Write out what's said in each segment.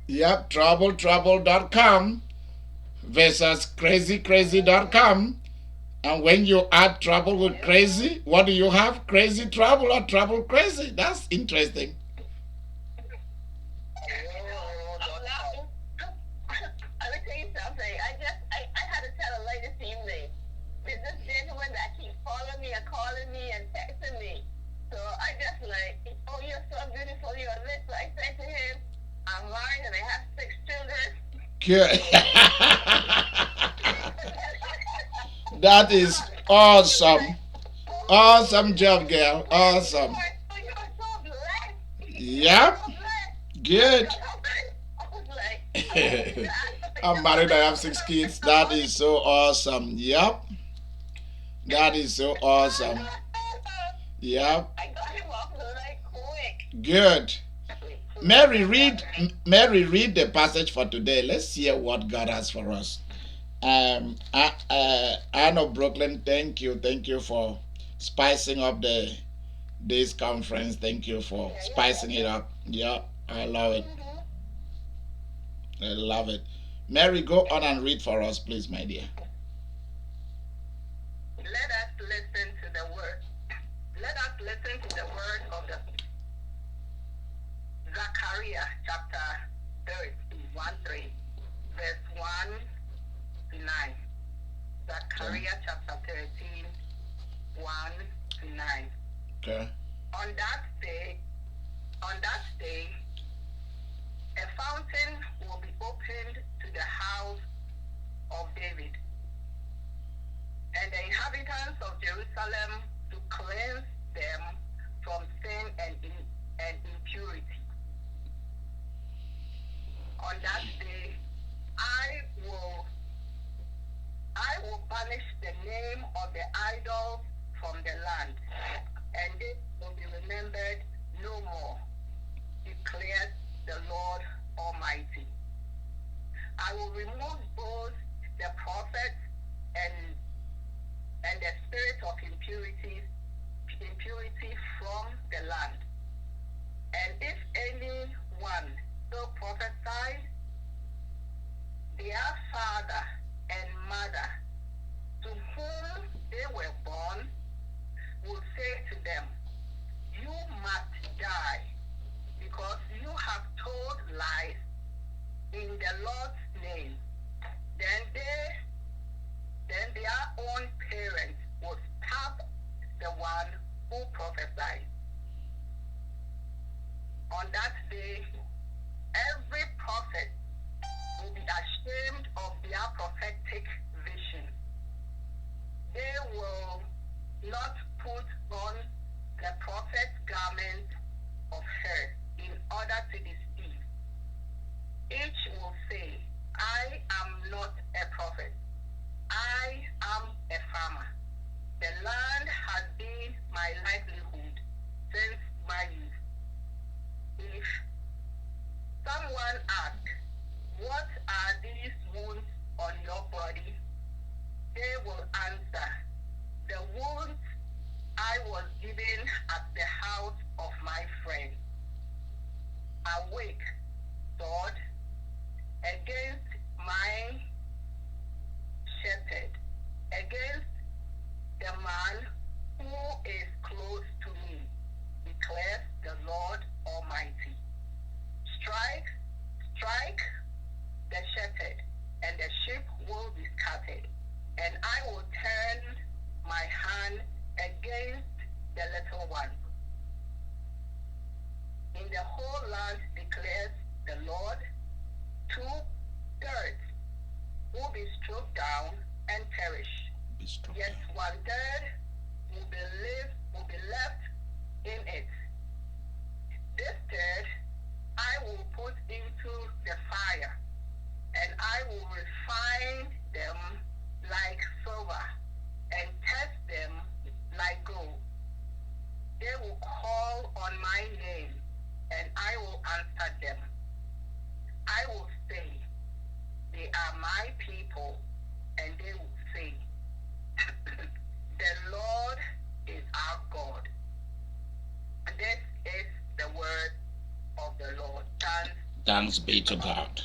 Yep, trouble.com versus crazy.com. And when you add trouble with crazy, what do you have? Crazy trouble or trouble crazy? That's interesting. Let me tell you something. I had to tell a lady this evening. There's this gentleman that keeps calling me and texting me. So I just like, oh, you're so beautiful, you're this. So I said to him, I'm married and I have 6 children. Good. That is awesome. Awesome job, girl. Awesome. You are so blessed. Yep. Good. I was like, I'm married. I have 6 kids. That is so awesome. Yep. That is so awesome. Yep. I got him off the leg quick. Good. Mary, read the passage for today. Let's hear what God has for us. Anne of Brooklyn, thank you for spicing up the day's conference. Thank you for spicing it up. Yeah, I love it. I love it. Mary, go on and read for us, please, my dear. Let us listen to the word. Let us listen to the word of the Zechariah chapter 3, verse 1 to 9. Zechariah chapter 13, 1 to 9. Okay. On that day, a fountain will be opened to the house of David, and the inhabitants of Jerusalem to cleanse them from sin and impurity. On that day, I will banish the name of the idols from the land, and they will be remembered no more, declares the Lord Almighty. I will remove both the prophets and the spirit of impurity from the land. And if anyone still prophesies, their father and mother, to whom they were born, will say to them, you must die, because you have told lies in the Lord's name. Then their own parents will stab the one who prophesied. On that day, every prophet will be ashamed of their prophetic vision. They will not put on the prophet's garment of hair in order to deceive. Each will say, I am not a prophet. I am a farmer. The land has been my livelihood since my youth. If someone asks, what are these wounds on your body? They will answer, the wounds I was given at the house of my friend. Awake, sword, against my shepherd, against the man who is close to me, declares the Lord Almighty. Strike the shepherd, and the sheep will be scattered, and I will turn my hand against the little one. In the whole land, declares the Lord, 2/3 will be struck down and perish. Yet 1/3 will be left in it. This third I will put into the Thanks be to God.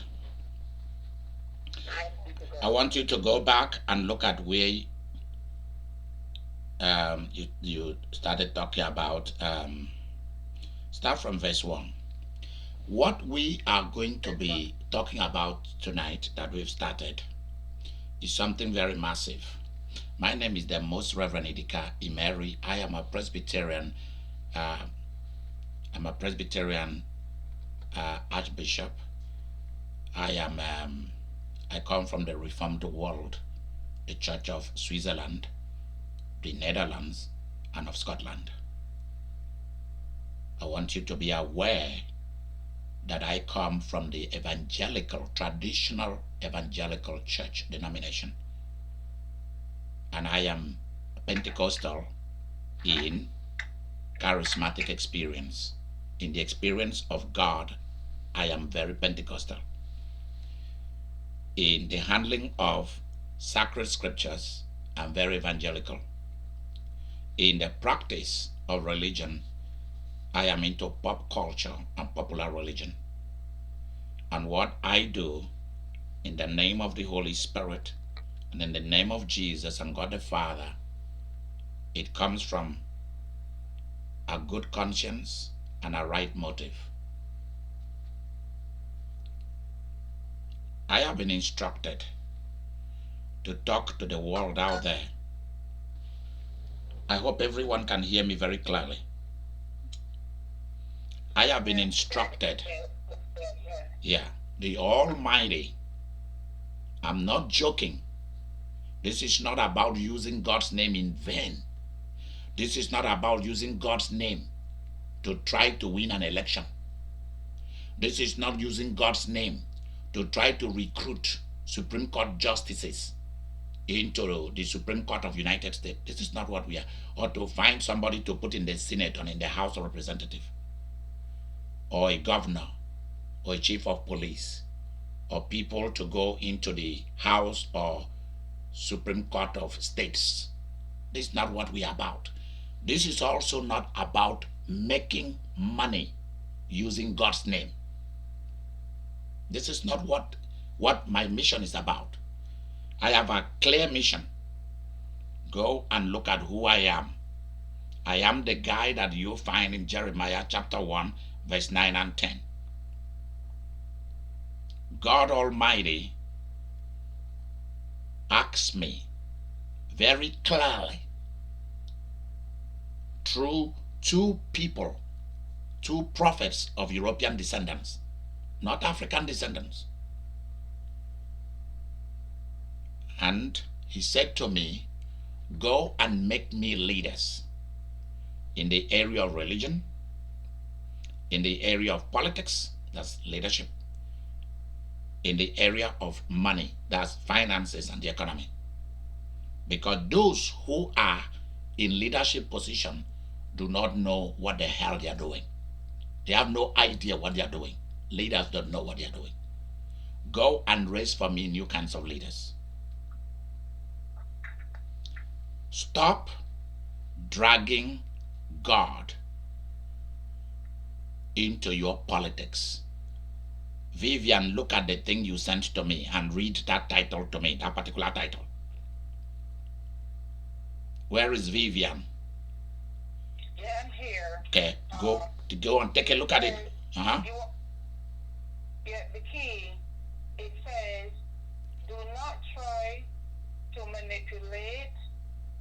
Thanks be to I God. want you to go back and look at where you started talking about. Start from verse 1. What we are going to be talking about tonight that we've started is something very massive. My name is the Most Reverend Idika Imeri. I am a Presbyterian. Uh, I'm a Presbyterian Archbishop. I am. I come from the Reformed world, the Church of Switzerland, the Netherlands, and of Scotland. I want you to be aware that I come from the evangelical, traditional evangelical church denomination. And I am Pentecostal in charismatic experience. In the experience of God, I am very Pentecostal. In the handling of sacred scriptures, I'm very evangelical. In the practice of religion, I am into pop culture and popular religion. And what I do in the name of the Holy Spirit and in the name of Jesus and God the Father, it comes from a good conscience and a right motive. I have been instructed to talk to the world out there. I hope everyone can hear me very clearly. I have been instructed, yeah, the Almighty. I'm not joking. This is not about using God's name in vain. This is not about using God's name to try to win an election. This is not using God's name to try to recruit Supreme Court justices into the Supreme Court of United States. This is not what we are. Or to find somebody to put in the Senate or in the House of Representatives, or a governor, or a chief of police, or people to go into the House or Supreme Court of States. This is not what we are about. This is also not about making money using God's name. This is not what my mission is about. I have a clear mission. Go and look at who I am. I am the guy that you find in Jeremiah chapter 1, verse 9 and 10. God Almighty asks me very clearly through two people, two prophets of European descendants, not African descendants. And he said to me, go and make me leaders in the area of religion, in the area of politics, that's leadership, in the area of money, that's finances and the economy. Because those who are in leadership position do not know what the hell they are doing. They have no idea what they are doing. Leaders don't know what they are doing. Go and raise for me new kinds of leaders. Stop dragging God into your politics. Vivian, look at the thing you sent to me and read that title to me, that particular title. Where is Vivian? Yeah, I'm here. Okay, go and take a look at it. Yeah, the key, it says, do not try to manipulate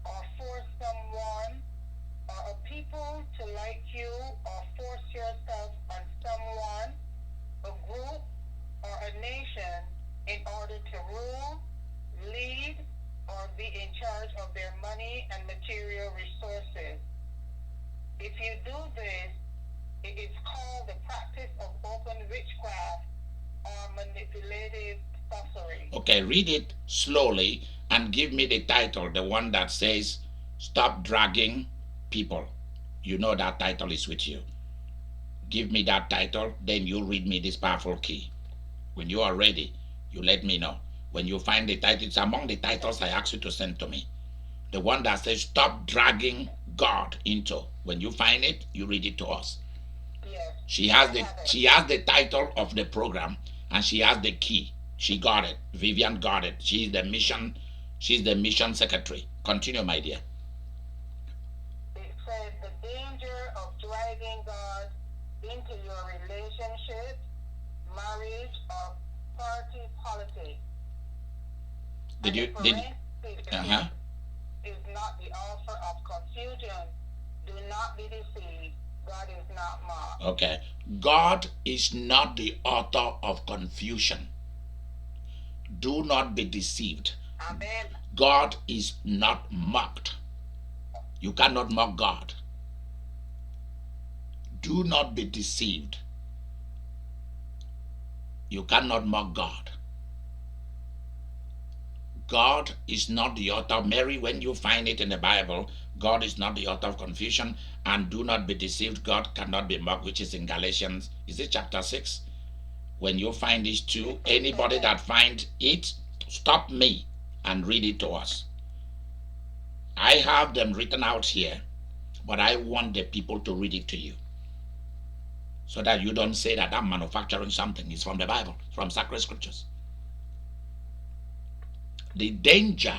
or force someone or a people to like you or force yourself on someone, a group, or a nation in order to rule, lead, or be in charge of their money and material resources. If you do this, it is called the practice of open witchcraft or manipulative sorcery. Okay, read it slowly and give me the title, the one that says, Stop Dragging People. You know that title is with you. Give me that title, then you read me this powerful key. When you are ready, you let me know. When you find the title, it's among the titles I asked you to send to me. The one that says, Stop Dragging God into. When you find it, you read it to us. Yes. She has the title of the program, and she has the key. She got it. Vivian got it. She's the mission secretary. Continue, my dear. It says the danger of dragging God into your relationship, marriage, or party politics. Did you uh-huh. Is not the author of confusion. Do not be deceived. God is not mocked. Okay. God is not the author of confusion. Do not be deceived. Amen. God is not mocked. You cannot mock God. Do not be deceived. You cannot mock God. God is not the author. Mary, when you find it in the Bible, God is not the author of confusion, and do not be deceived. God cannot be mocked, which is in Galatians. Is it chapter 6? When you find these two, anybody that finds it, stop me and read it to us. I have them written out here, but I want the people to read it to you, so that you don't say that I'm manufacturing something. It's from the Bible, from sacred scriptures. The danger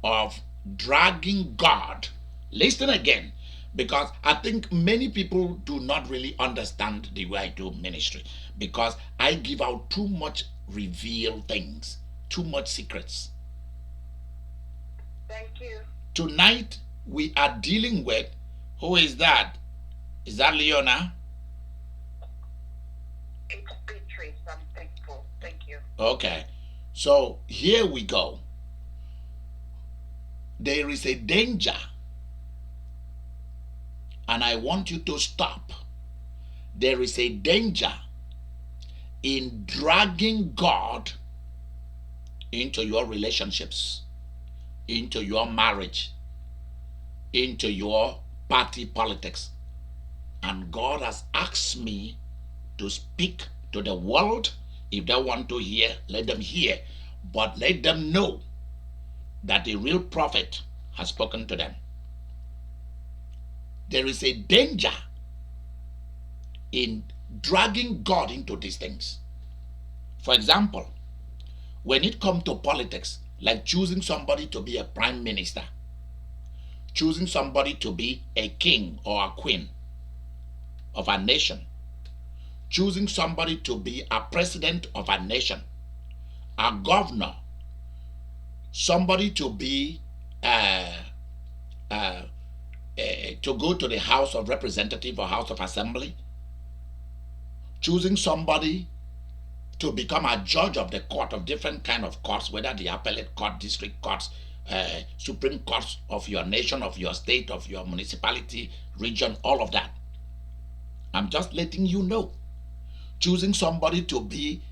of dragging God. Listen again, because I think many people do not really understand the way I do ministry, because I give out too much revealed things, too much secrets. Thank you. Tonight we are dealing with, who is that? Is that Leona? It's Beatrice. I'm thankful. Thank you. Okay. So here we go. There is a danger, and I want you to stop. There is a danger in dragging God into your relationships, into your marriage, into your party politics. And God has asked me to speak to the world. If they want to hear, let them hear. But let them know that a real prophet has spoken to them. There is a danger in dragging God into these things. For example, when it comes to politics, like choosing somebody to be a prime minister, choosing somebody to be a king or a queen of a nation, choosing somebody to be a president of a nation, a governor, somebody to be to go to the House of Representative or House of Assembly, choosing somebody to become a judge of the court, of different kind of courts, whether the appellate court, district courts, supreme courts of your nation, of your state, of your municipality, region, all of that. I'm just letting you know. Choosing somebody to be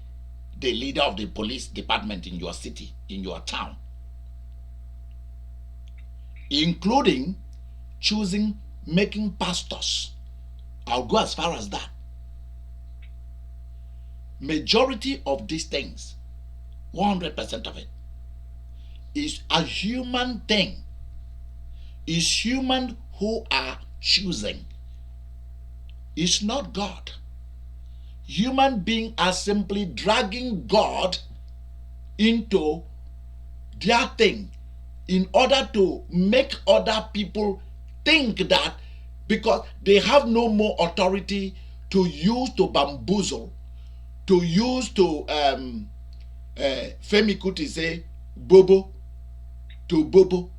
the leader of the police department in your city, in your town, including making pastors. I'll go as far as that. Majority of these things, 100% of it, is a human thing. Is human who are choosing. It's not God. Human beings are simply dragging God into their thing in order to make other people think that because they have no more authority to use to bamboozle, to use to Femi Kuti say bobo to bobo.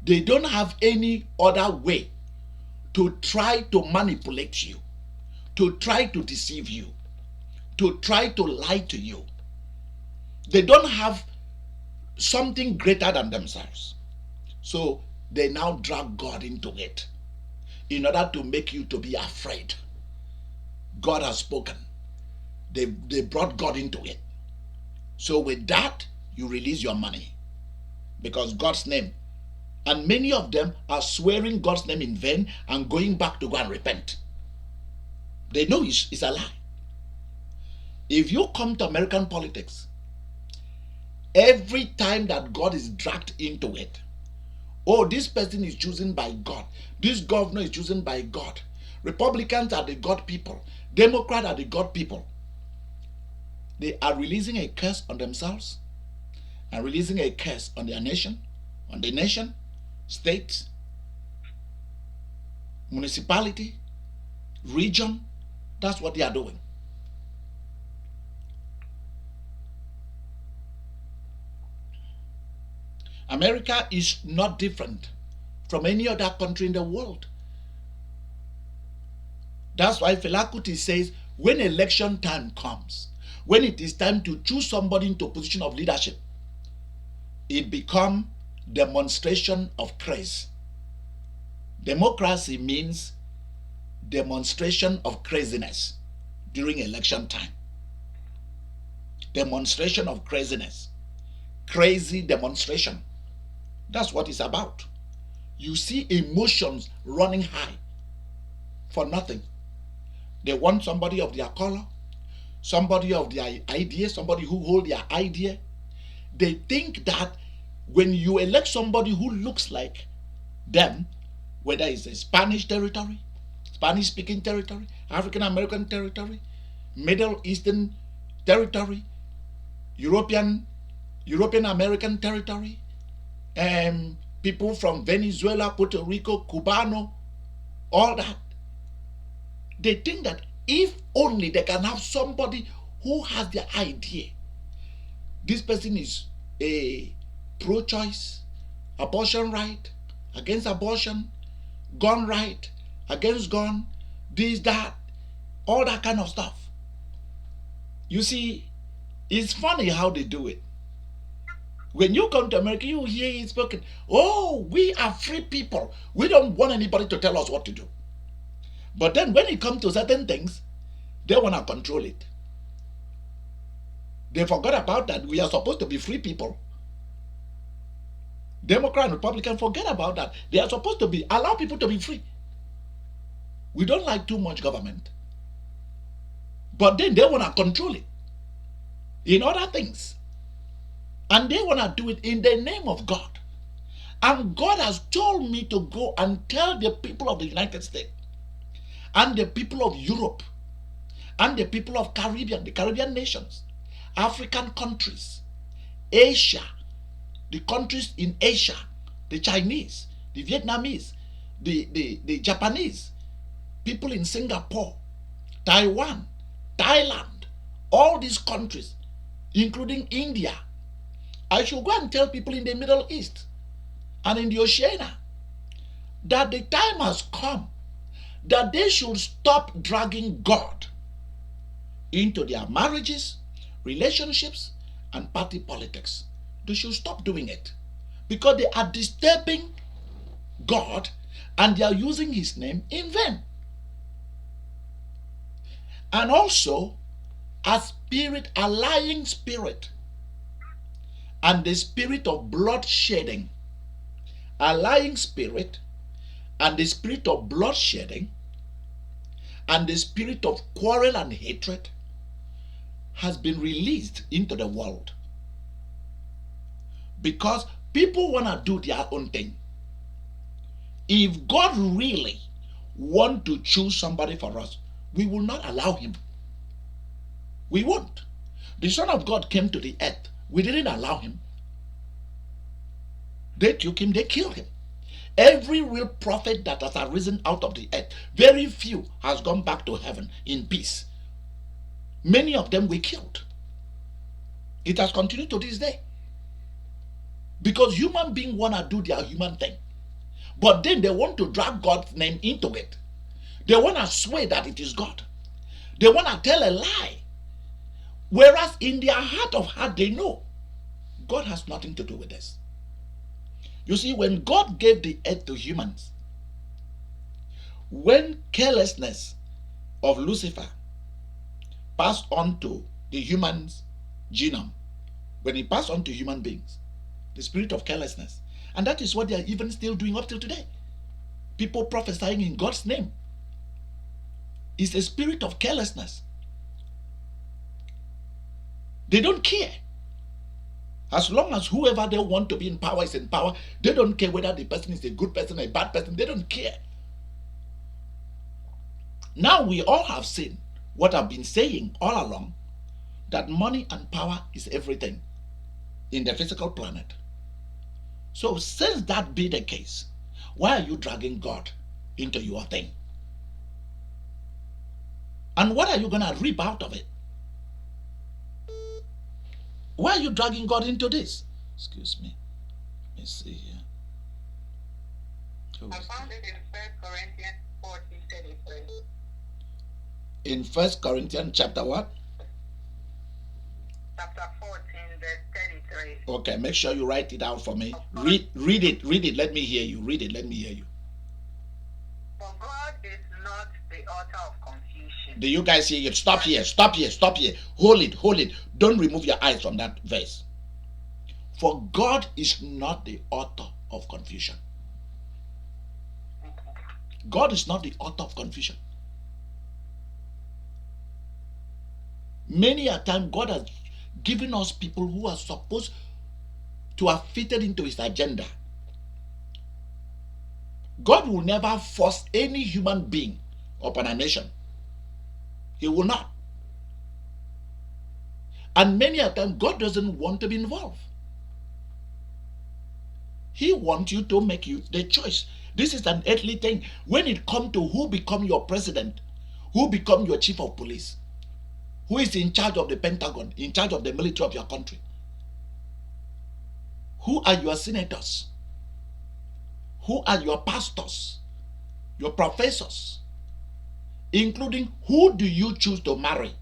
They don't have any other way to try to manipulate you, to try to deceive you, to try to lie to you. They don't have something greater than themselves. So they now drag God into it in order to make you to be afraid. God has spoken. They brought God into it. So with that, you release your money. Because God's name, and many of them are swearing God's name in vain and going back to go and repent. They know it's a lie. If you come to American politics, every time that God is dragged into it, oh, this person is chosen by God, this governor is chosen by God, Republicans are the God people. Democrats are the God people. They are releasing a curse on themselves and releasing a curse on their nation, on the nation, state, municipality, region. That's what they are doing. America is not different from any other country in the world. That's why Fela Kuti says when election time comes, when it is time to choose somebody into a position of leadership, it becomes demonstration of craze. Democracy means demonstration of craziness during election time. Demonstration of craziness. Crazy demonstration. That's what it's about. You see emotions running high for nothing. They want somebody of their color, somebody of their idea, somebody who hold their idea. They think that when you elect somebody who looks like them, whether it's a Spanish territory, Spanish speaking territory, African American territory, Middle Eastern territory, European American territory, and people from Venezuela, Puerto Rico, Cubano, all that. They think that if only they can have somebody who has the idea, this person is a pro-choice, abortion right, against abortion, gun right, against gun, this, that, all that kind of stuff. You see, it's funny how they do it. When you come to America, you hear it spoken, oh, we are free people. We don't want anybody to tell us what to do. But then when it comes to certain things, they want to control it. They forgot about that. We are supposed to be free people. Democrat and Republican forget about that. They are supposed to be allow people to be free. We don't like too much government. But then they want to control it in other things. And they want to do it in the name of God. And God has told me to go and tell the people of the United States and the people of Europe and the people of Caribbean, the Caribbean nations, African countries, Asia, the countries in Asia, the Chinese, the Vietnamese, the Japanese, people in Singapore, Taiwan, Thailand, all these countries, including India. I should go and tell people in the Middle East and in the Oceania that the time has come that they should stop dragging God into their marriages, relationships, and party politics. They should stop doing it because they are disturbing God and they are using his name in vain. And also a spirit, a lying spirit, and the spirit of blood shedding, a lying spirit, and the spirit of blood shedding, and the spirit of quarrel and hatred has been released into the world. Because people want to do their own thing. If God really wants to choose somebody for us, we will not allow him. We won't. The Son of God came to the earth. We didn't allow him. They took him, they killed him. Every real prophet that has arisen out of the earth, very few has gone back to heaven in peace. Many of them were killed. It has continued to this day. Because human beings want to do their human thing. But then they want to drag God's name into it. They want to swear that it is God. They want to tell a lie. Whereas in their heart of heart, they know God has nothing to do with this. You see, when God gave the earth to humans, when carelessness of Lucifer passed on to the human's genome, when it passed on to human beings, the spirit of carelessness, and that is what they are even still doing up till today. People prophesying in God's name is a spirit of carelessness. They don't care. As long as whoever they want to be in power is in power, they don't care whether the person is a good person or a bad person. They don't care. Now we all have seen what I've been saying all along, that money and power is everything in the physical planet. So since that be the case, why are you dragging God into your thing? And what are you going to reap out of it? Why are you dragging God into this? Excuse me. Let me see here. I found it in 1 Corinthians 14:33. In 1 Corinthians chapter what? Chapter 14, verse 33. Okay, make sure you write it down for me. Read it. Let me hear you. Read it. Let me hear you. For God is not the author of confusion. Do you guys hear it? Stop here. Hold it. Don't remove your eyes from that verse. For God is not the author of confusion. God is not the author of confusion. Many a time God has given us people who are supposed to have fitted into his agenda. God will never force any human being upon a nation. He will not. And many a time God doesn't want to be involved. He wants you to make you the choice. This is an earthly thing. When it comes to who become your president, who become your chief of police, who is in charge of the Pentagon, in charge of the military of your country, who are your senators, who are your pastors, your professors, including who do you choose to marry,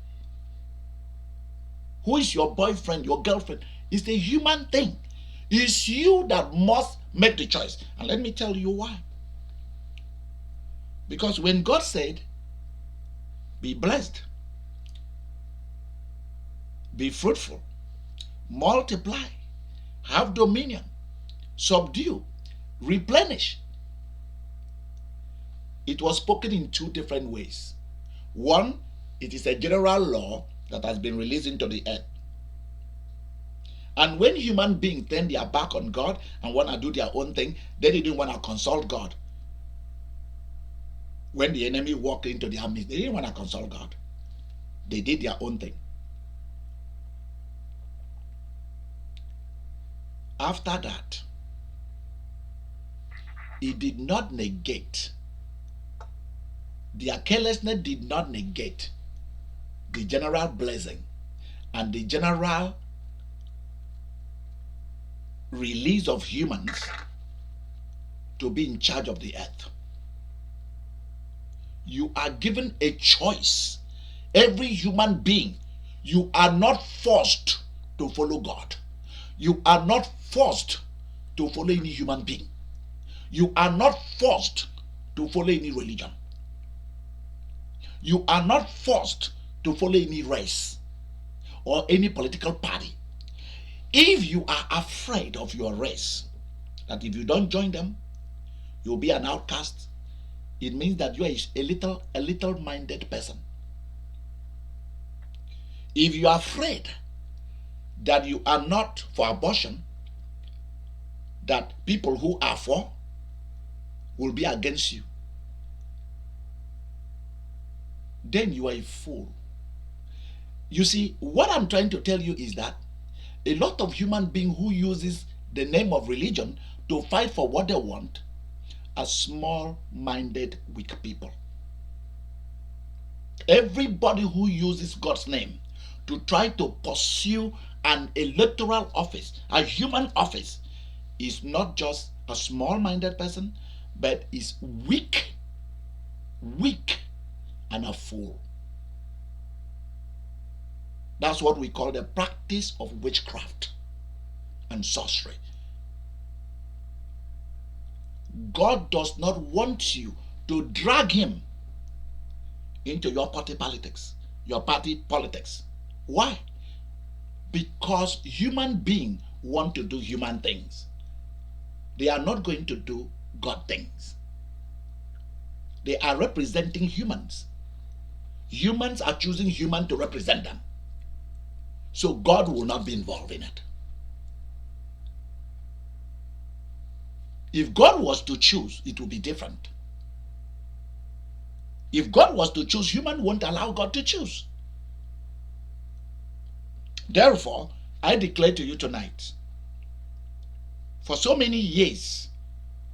who is your boyfriend, your girlfriend. It's a human thing. It's you that must make the choice. And let me tell you why. Because when God said, be blessed, be fruitful, multiply, have dominion, subdue, replenish, it was spoken in two different ways. One, it is a general law that has been released into the earth. And when human beings turn their back on God and want to do their own thing, they didn't want to consult God. When the enemy walked into their midst, they didn't want to consult God. They did their own thing. After that, it did not negate, their carelessness did not negate the general blessing and the general release of humans to be in charge of the earth. You are given a choice. Every human being, you are not forced to follow God. You are not forced to follow any human being. You are not forced to follow any religion. You are not forced to follow any race or any political party. If you are afraid of your race, that if you don't join them, you'll be an outcast, it means that you are a little minded person. If you are afraid that you are not for abortion, that people who are for will be against you, then you are a fool. You see, what I'm trying to tell you is that a lot of human beings who uses the name of religion to fight for what they want are small-minded, weak people. Everybody who uses God's name to try to pursue an electoral office, a human office, is not just a small-minded person, but is weak, and a fool. That's what we call the practice of witchcraft and sorcery. God does not want you to drag him into your party politics, Why? Because human beings want to do human things. They are not going to do God things. They are representing humans. Humans are choosing humans to represent them. So God will not be involved in it. If God was to choose, it would be different. If God was to choose, human won't allow God to choose. Therefore, I declare to you tonight, for so many years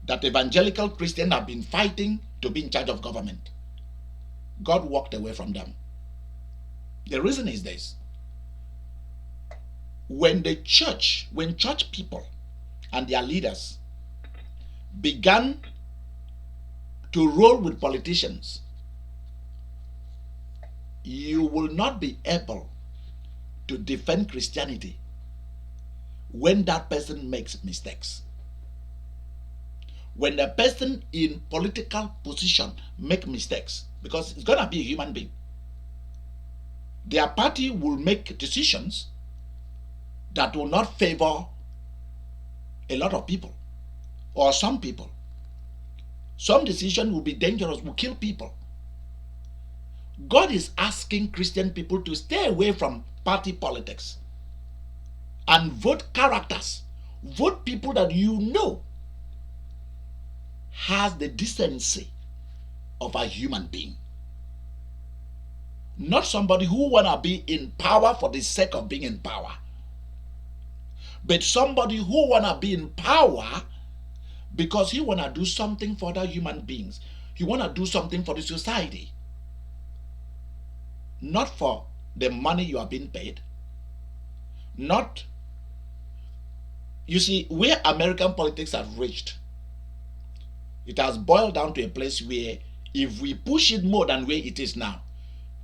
that evangelical Christians have been fighting to be in charge of government, God walked away from them. The reason is this: when church people and their leaders began to roll with politicians, you will not be able to defend Christianity when that person makes mistakes. When a person in political position make mistakes, because it's going to be a human being, their party will make decisions that will not favor a lot of people or some people. Some decision will be dangerous, will kill people. God is asking Christian people to stay away from party politics and vote characters. Vote people that you know has the decency of a human being. Not somebody who wanna be in power for the sake of being in power, but somebody who wanna be in power because he wanna do something for other human beings. He wanna do something for the society, not for the money you are being paid. Not, you see, where American politics have reached, it has boiled down to a place where if we push it more than where it is now,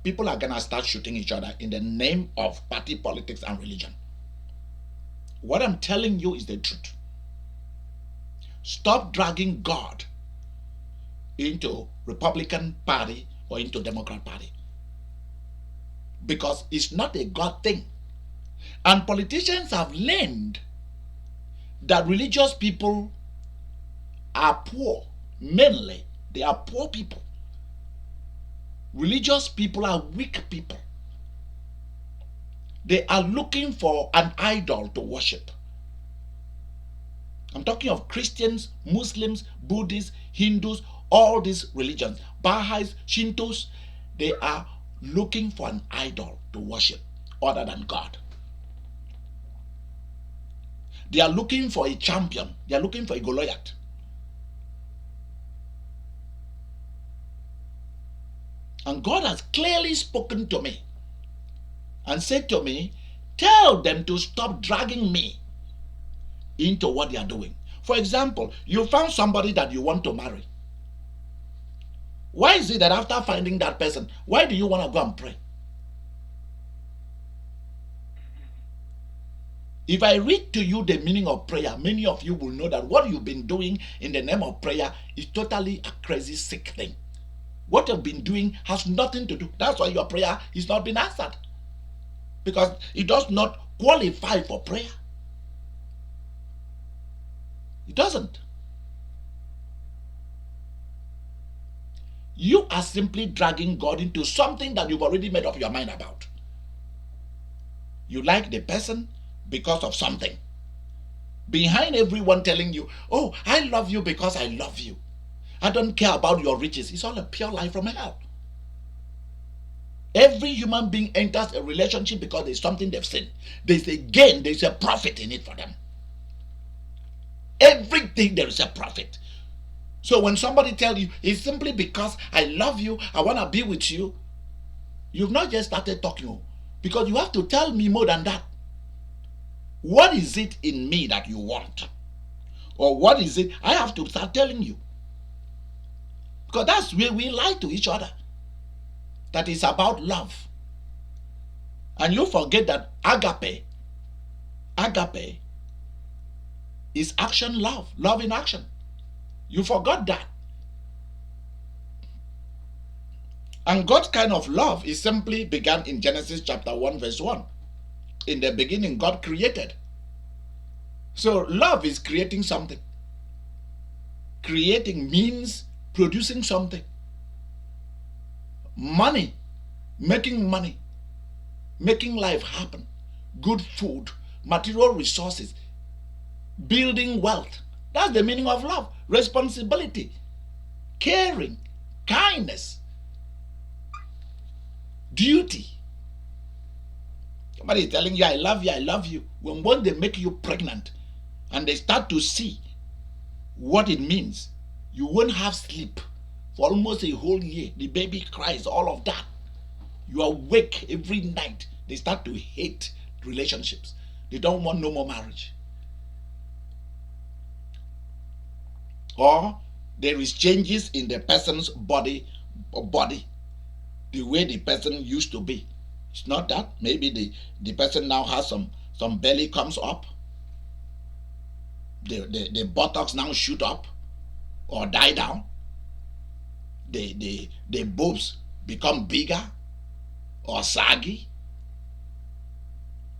people are gonna start shooting each other in the name of party politics and religion. What I'm telling you is the truth. Stop dragging God into Republican Party or into Democrat Party, because it's not a God thing. And politicians have learned that religious people are poor. Mainly, they are poor people. Religious people are weak people. They are looking for an idol to worship. I'm talking of Christians, Muslims, Buddhists, Hindus, all these religions, Baha'is, Shintos. They are looking for an idol to worship other than God. They are looking for a champion. They are looking for a Goliath. And God has clearly spoken to me and said to me, tell them to stop dragging me into what they are doing. For example, you found somebody that you want to marry. Why is it that after finding that person, why do you want to go and pray? If I read to you the meaning of prayer, many of you will know that what you've been doing in the name of prayer is totally a crazy, sick thing. What you've been doing has nothing to do. That's why your prayer is not being answered, because it does not qualify for prayer. It doesn't. You are simply dragging God into something that you've already made up your mind about. You like the person because of something. Behind everyone telling you, oh, I love you because I love you, I don't care about your riches, it's all a pure lie from hell. Every human being enters a relationship because there's something they've seen. There's a gain, there's a profit in it for them. Everything there is a profit. So when somebody tells you it's simply because I love you, I want to be with you, you've not just started talking, because you have to tell me more than that. What is it in me that you want? Or what is it? I have to start telling you. Because that's where we lie to each other. That is about love. And you forget that agape is action love, love in action. You forgot that. And God's kind of love is simply began in Genesis chapter 1 verse 1. In the beginning, God created. So love is creating something. Creating means producing something. Money, making life happen, good food, material resources, building wealth. That's the meaning of love. Responsibility, caring, kindness. duty. Somebody is telling you, I love you, I love you. When they make you pregnant and they start to see what it means, you won't have sleep for almost a whole year. The baby cries, all of that. You are awake every night. They start to hate relationships. They don't want no more marriage. Or there is changes in the person's body, the way the person used to be. It's not that. Maybe the person now has some belly comes up. The buttocks now shoot up or die down. The boobs become bigger or saggy.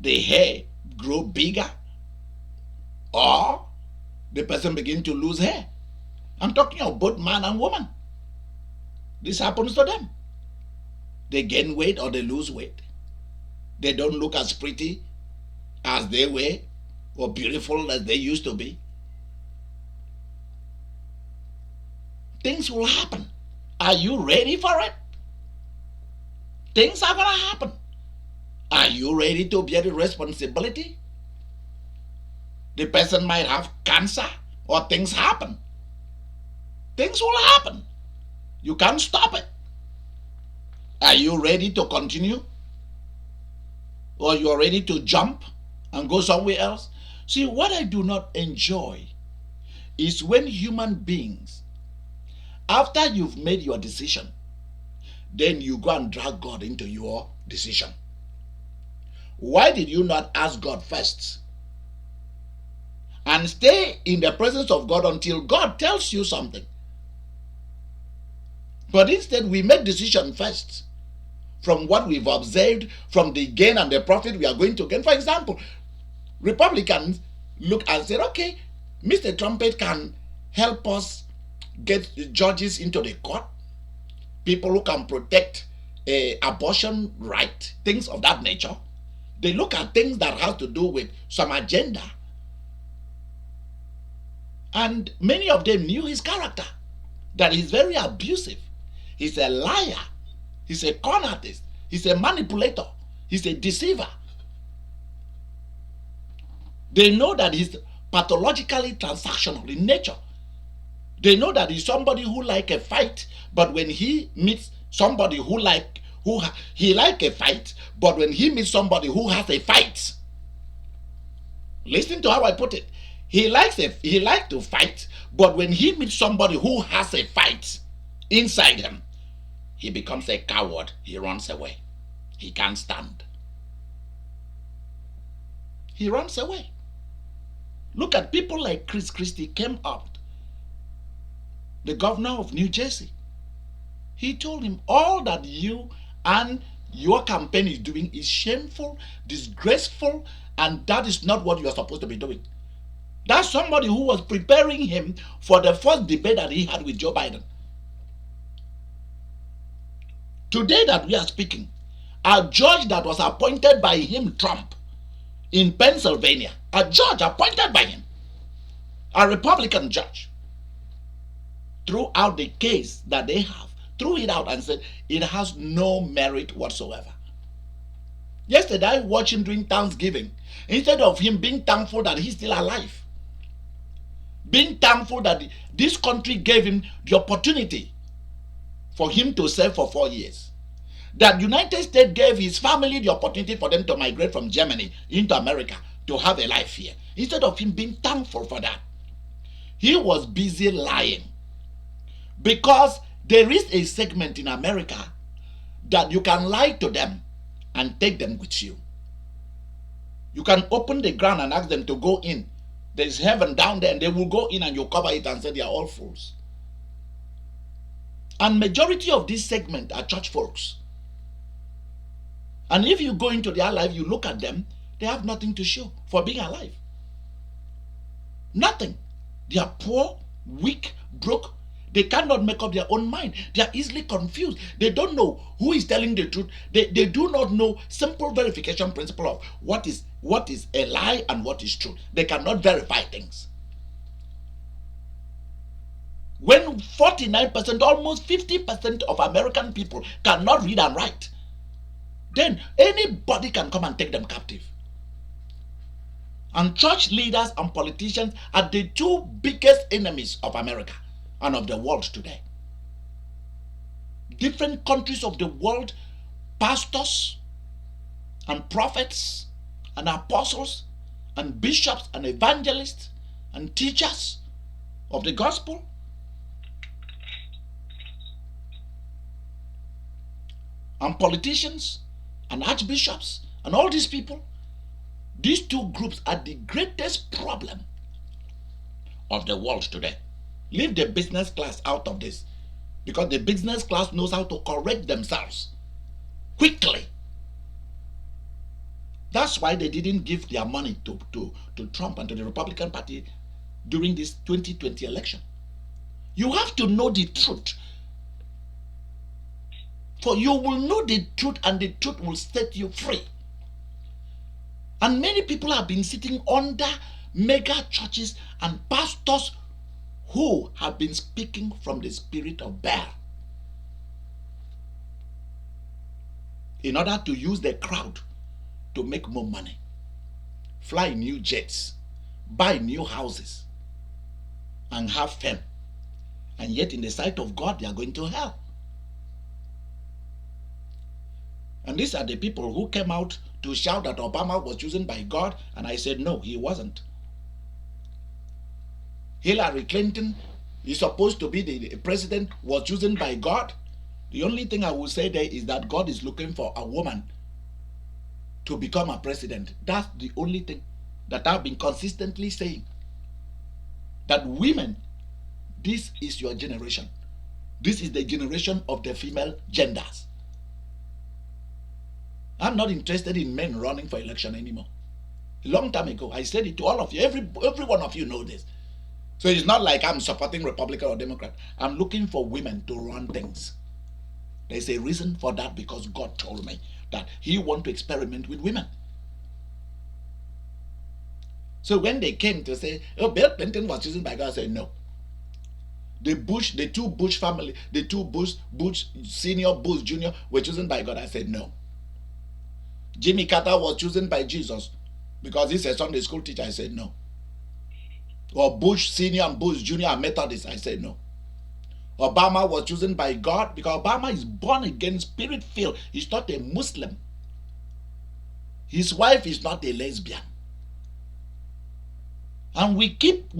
The hair grow bigger, or the person begin to lose hair. I'm talking of both man and woman. This happens to them. They gain weight or they lose weight. They don't look as pretty as they were or beautiful as they used to be. Things will happen. Are you ready for it? Things are going to happen. Are you ready to bear the responsibility? The person might have cancer or things happen. Things will happen. You can't stop it. Are you ready to continue? Or you're ready to jump and go somewhere else? See, what I do not enjoy is when human beings, after you've made your decision, then you go and drag God into your decision. Why did you not ask God first? And stay in the presence of God until God tells you something. But instead, we make decision first from what we've observed, from the gain and the profit we are going to gain. For example, Republicans look and say, okay, Mr. Trumpet can help us get judges into the court, people who can protect abortion right, things of that nature. They look at things that have to do with some agenda. And many of them knew his character, that he's very abusive. He's a liar. He's a con artist. He's a manipulator. He's a deceiver. They know that he's pathologically transactional in nature. They know that he's somebody who like a fight, but when he meets somebody he like a fight, but when he meets somebody who has a fight, listen to how I put it. He likes to fight, but when he meets somebody who has a fight inside him, he becomes a coward. He runs away. He can't stand. He runs away. Look at people like Chris Christie came up, the governor of New Jersey. He told him, all that you and your campaign is doing is shameful, disgraceful, and that is not what you are supposed to be doing. That's somebody who was preparing him for the first debate that he had with Joe Biden. Today that we are speaking, a judge that was appointed by him, Trump, in Pennsylvania, a judge appointed by him, a Republican judge, threw out the case that they have, threw it out and said it has no merit whatsoever. Yesterday I watched him during Thanksgiving. Instead of him being thankful that he's still alive, being thankful that this country gave him the opportunity for him to serve for 4 years, that United States gave his family the opportunity for them to migrate from Germany into America to have a life here. Instead of him being thankful for that, he was busy lying. Because there is a segment in America that you can lie to them and take them with you. You can open the ground and ask them to go in. There is heaven down there, and they will go in and you cover it and say they are all fools. And majority of this segment are church folks. And if you go into their life, you look at them, they have nothing to show for being alive. Nothing. They are poor, weak, broke. They cannot make up their own mind. They are easily confused. They don't know who is telling the truth. They do not know simple verification principle of what is a lie and what is true. They cannot verify things. When 49%, almost 50% of American people cannot read and write, then anybody can come and take them captive. And church leaders and politicians are the two biggest enemies of America and of the world today. Different countries of the world, pastors and prophets and apostles and bishops and evangelists and teachers of the gospel and politicians and archbishops and all these people, these two groups are the greatest problem of the world today. Leave the business class out of this, because the business class knows how to correct themselves quickly. That's why they didn't give their money to Trump and to the Republican Party during this 2020 election. You have to know the truth. For you will know the truth, and the truth will set you free. And many people have been sitting under mega churches and pastors who have been speaking from the spirit of Baal in order to use the crowd to make more money, fly new jets, buy new houses, and have fame. And yet in the sight of God, they are going to hell. And these are the people who came out to shout that Obama was chosen by God, and I said, no, he wasn't. Hillary Clinton is supposed to be the president, was chosen by God. The only thing I will say there is that God is looking for a woman to become a president. That's the only thing that I've been consistently saying. That women, this is your generation. This is the generation of the female genders. I'm not interested in men running for election anymore. A long time ago, I said it to all of you. Every one of you know this. So it's not like I'm supporting Republican or Democrat. I'm looking for women to run things. There's a reason for that, because God told me that He wants to experiment with women. So when they came to say, oh, Bill Clinton was chosen by God, I said no. The two Bush family, the two Bush senior, Bush junior were chosen by God. I said no. Jimmy Carter was chosen by Jesus because he's a Sunday school teacher. I said no. Or Bush senior and Bush junior are Methodists. I said no. Obama was chosen by God because Obama is born again, spirit filled. He's not a Muslim. His wife is not a lesbian. And we keep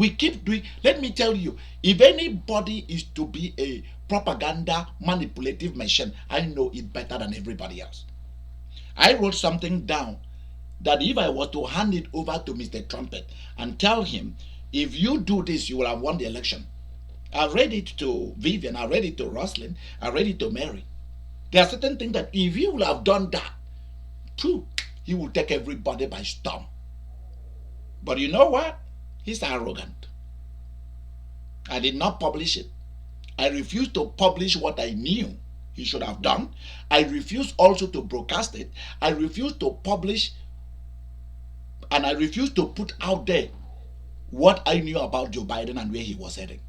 doing. Let me tell you, if anybody is to be a propaganda manipulative machine, I know it better than everybody else. I wrote something down that if I were to hand it over to Mr. Trumpet and tell him, if you do this, you will have won the election. I read it to Vivian, I read it to Roslyn, I read it to Mary. There are certain things that if he will have done that, too, he will take everybody by storm. But you know what? He's arrogant. I did not publish it. I refused to publish what I knew he should have done. I refused also to broadcast it. I refused to publish, and I refused to put out there what I knew about Joe Biden and where he was heading.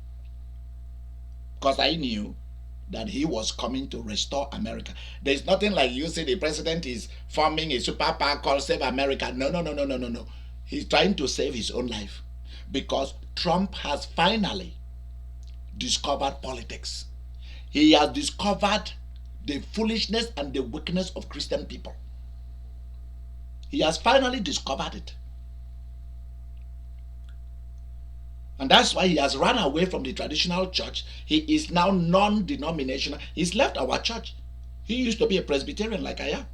Because I knew that he was coming to restore America. There's nothing like you say the president is forming a super PAC called Save America. No. He's trying to save his own life. Because Trump has finally discovered politics. He has discovered the foolishness and the weakness of Christian people. He has finally discovered it. And that's why he has run away from the traditional church. He is now non-denominational. He's left our church. He used to be a Presbyterian like I am.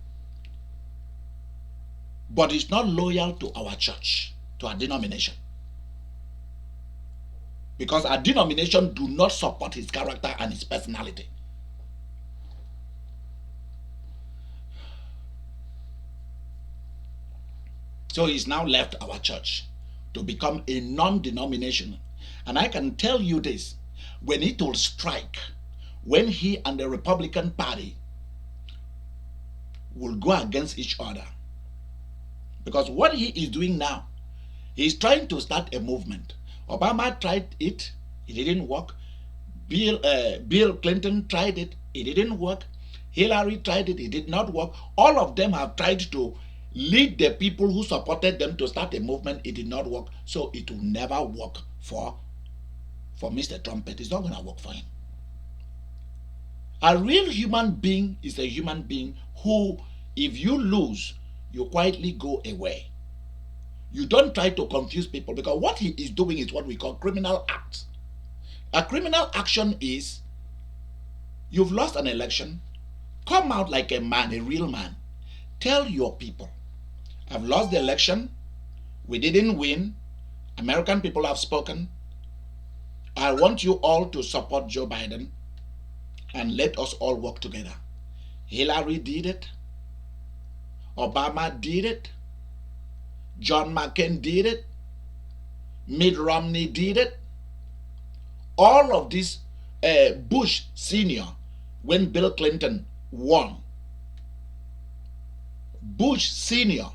But he's not loyal to our church, to our denomination. Because our denomination do not support his character and his personality. So he's now left our church to become a non-denominational. And I can tell you this, when it will strike, when he and the Republican Party will go against each other, because what he is doing now, he's trying to start a movement. Obama tried it didn't work. Bill Clinton tried it didn't work. Hillary tried it, it did not work. All of them have tried to lead the people who supported them to start a movement, it did not work. So it will never work for Mr. Trumpet. It's not going to work for him. A real human being is a human being who, if you lose, you quietly go away. You don't try to confuse people, because what he is doing is what we call criminal acts. A criminal action is, you've lost an election, come out like a man, a real man. Tell your people, I've lost the election, we didn't win, American people have spoken, I want you all to support Joe Biden and let us all work together. Hillary did it, Obama did it, John McCain did it, Mitt Romney did it. All of this, Bush Sr., when Bill Clinton won, Bush Sr.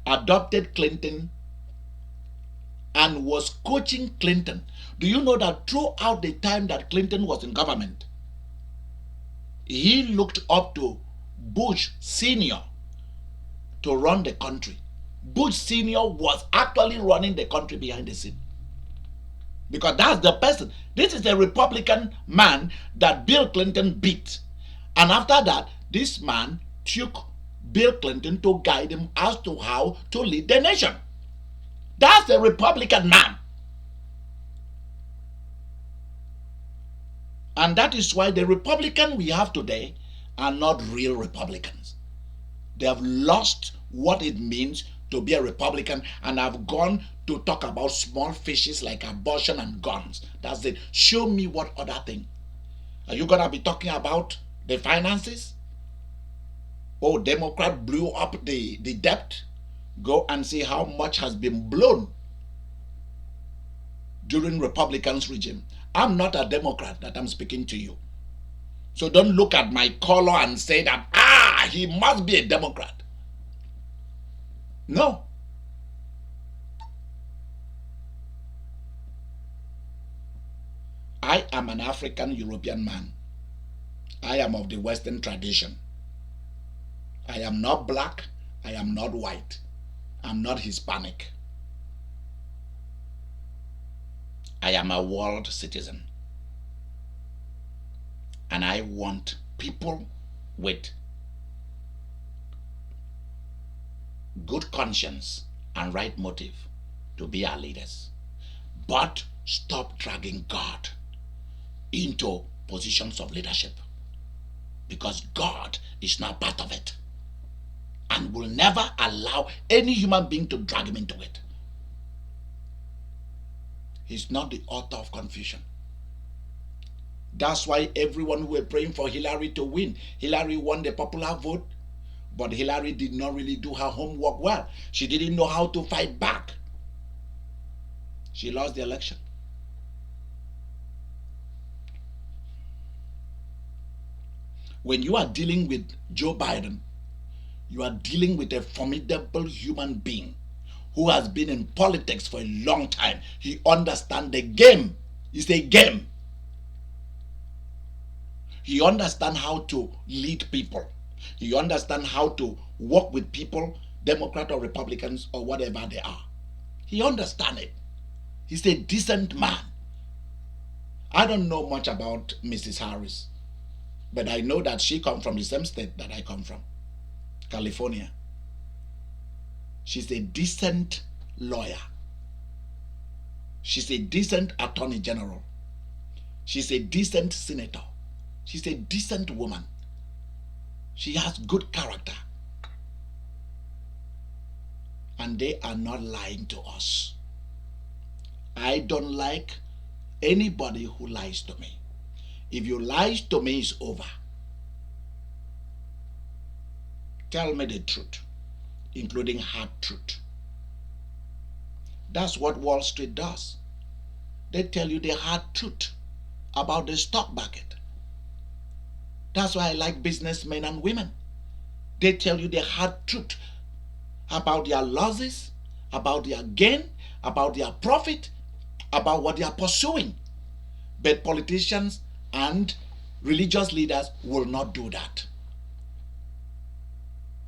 adopted Clinton and was coaching Clinton. Do you know that throughout the time that Clinton was in government, he looked up to Bush Sr. to run the country? Bush Sr. was actually running the country behind the scene. Because that's the person. This is a Republican man that Bill Clinton beat. And after that, this man took Bill Clinton to guide him as to how to lead the nation. That's a Republican man. And that is why the Republican we have today are not real Republicans. They have lost what it means to be a Republican and have gone to talk about small fishes like abortion and guns. That's it. Show me what other thing. Are you going to be talking about the finances? Oh, Democrat blew up the debt. Go and see how much has been blown during Republicans' regime. I'm not a Democrat that I'm speaking to you. So don't look at my color and say that, he must be a Democrat. No. I am an African European man. I am of the Western tradition. I am not black. I am not white. I'm not Hispanic. I am a world citizen. And I want people with good conscience and right motive to be our leaders. But stop dragging God into positions of leadership, because God is not part of it and will never allow any human being to drag him into it. He's not the author of confusion. That's why everyone who were praying for Hillary to win, Hillary won the popular vote, but Hillary did not really do her homework well. She didn't know how to fight back. She lost the election. When you are dealing with Joe Biden, you are dealing with a formidable human being who has been in politics for a long time. He understands the game. It's a game. He understands how to lead people. He understands how to work with people, Democrat or Republicans or whatever they are. He understands it. He's a decent man. I don't know much about Mrs. Harris, but I know that she comes from the same state that I come from, California. She's a decent lawyer. She's a decent attorney general. She's a decent senator. She's a decent woman. She has good character. And they are not lying to us. I don't like anybody who lies to me. If you lie to me, it's over. Tell me the truth, including hard truth. That's what Wall Street does. They tell you the hard truth about the stock market. That's why I like businessmen and women. They tell you the hard truth about their losses, about their gain, about their profit, about what they are pursuing. But politicians and religious leaders will not do that.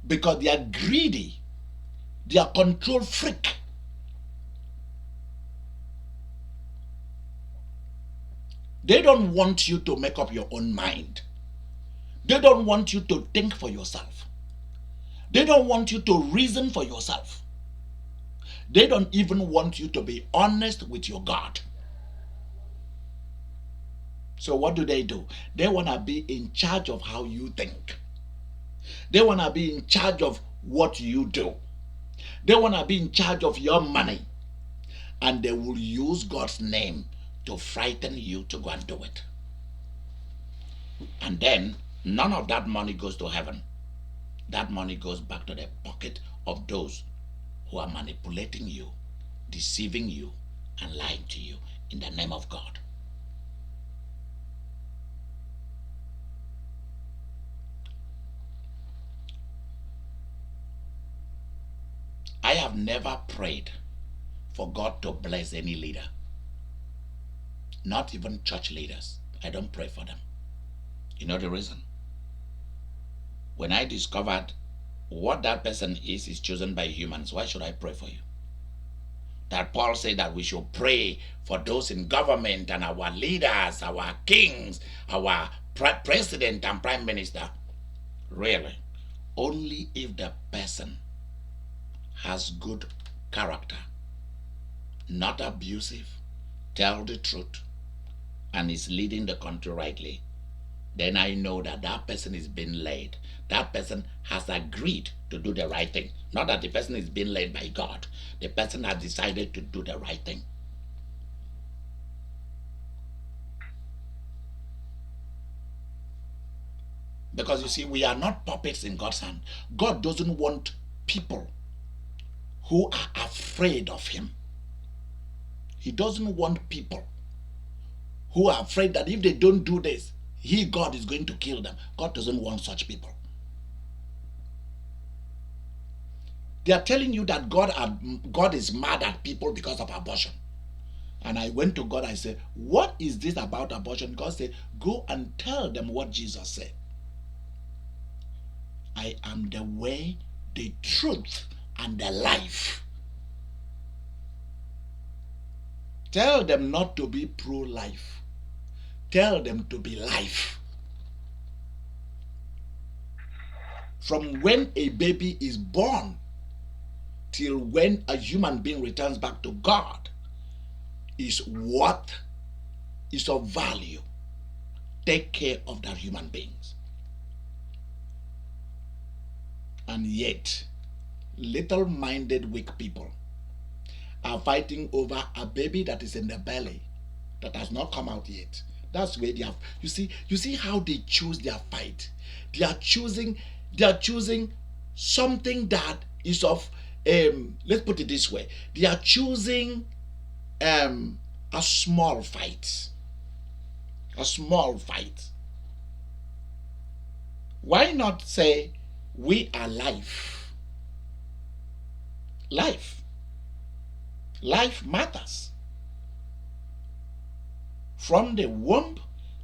because they are greedy, they are control freak. They don't want you to make up your own mind. They don't want you to think for yourself. They don't want you to reason for yourself. They don't even want you to be honest with your God. So what do? They want to be in charge of how you think. They want to be in charge of what you do. They want to be in charge of your money. And they will use God's name to frighten you to go and do it. And then none of that money goes to heaven. That money goes back to the pocket of those who are manipulating you, deceiving you, and lying to you in the name of God. I have never prayed for God to bless any leader, not even church leaders. I don't pray for them. You know the reason? When I discovered what that person is chosen by humans, why should I pray for you? That Paul said that we should pray for those in government and our leaders, our kings, our president and prime minister. Really, only if the person has good character, not abusive, tell the truth, and is leading the country rightly, then I know that that person is being led. That person has agreed to do the right thing. Not that the person is being led by God. The person has decided to do the right thing. Because you see, we are not puppets in God's hand. God doesn't want people who are afraid of him. He doesn't want people who are afraid that if they don't do this, God is going to kill them. God doesn't want such people. They are telling you that God is mad at people because of abortion. And I went to God, I said, what is this about abortion? God said, go and tell them what Jesus said. I am the way, the truth, and the life. Tell them not to be pro-life. Tell them to be life. From when a baby is born till when a human being returns back to God is what is of value. Take care of that human beings. And yet, little-minded, weak people are fighting over a baby that is in the belly that has not come out yet. That's where they have. You see how they choose their fight. They are choosing something that is of let's put it this way. They are choosing a small fight. A small fight. Why not say we are life? Life. Life matters. From the womb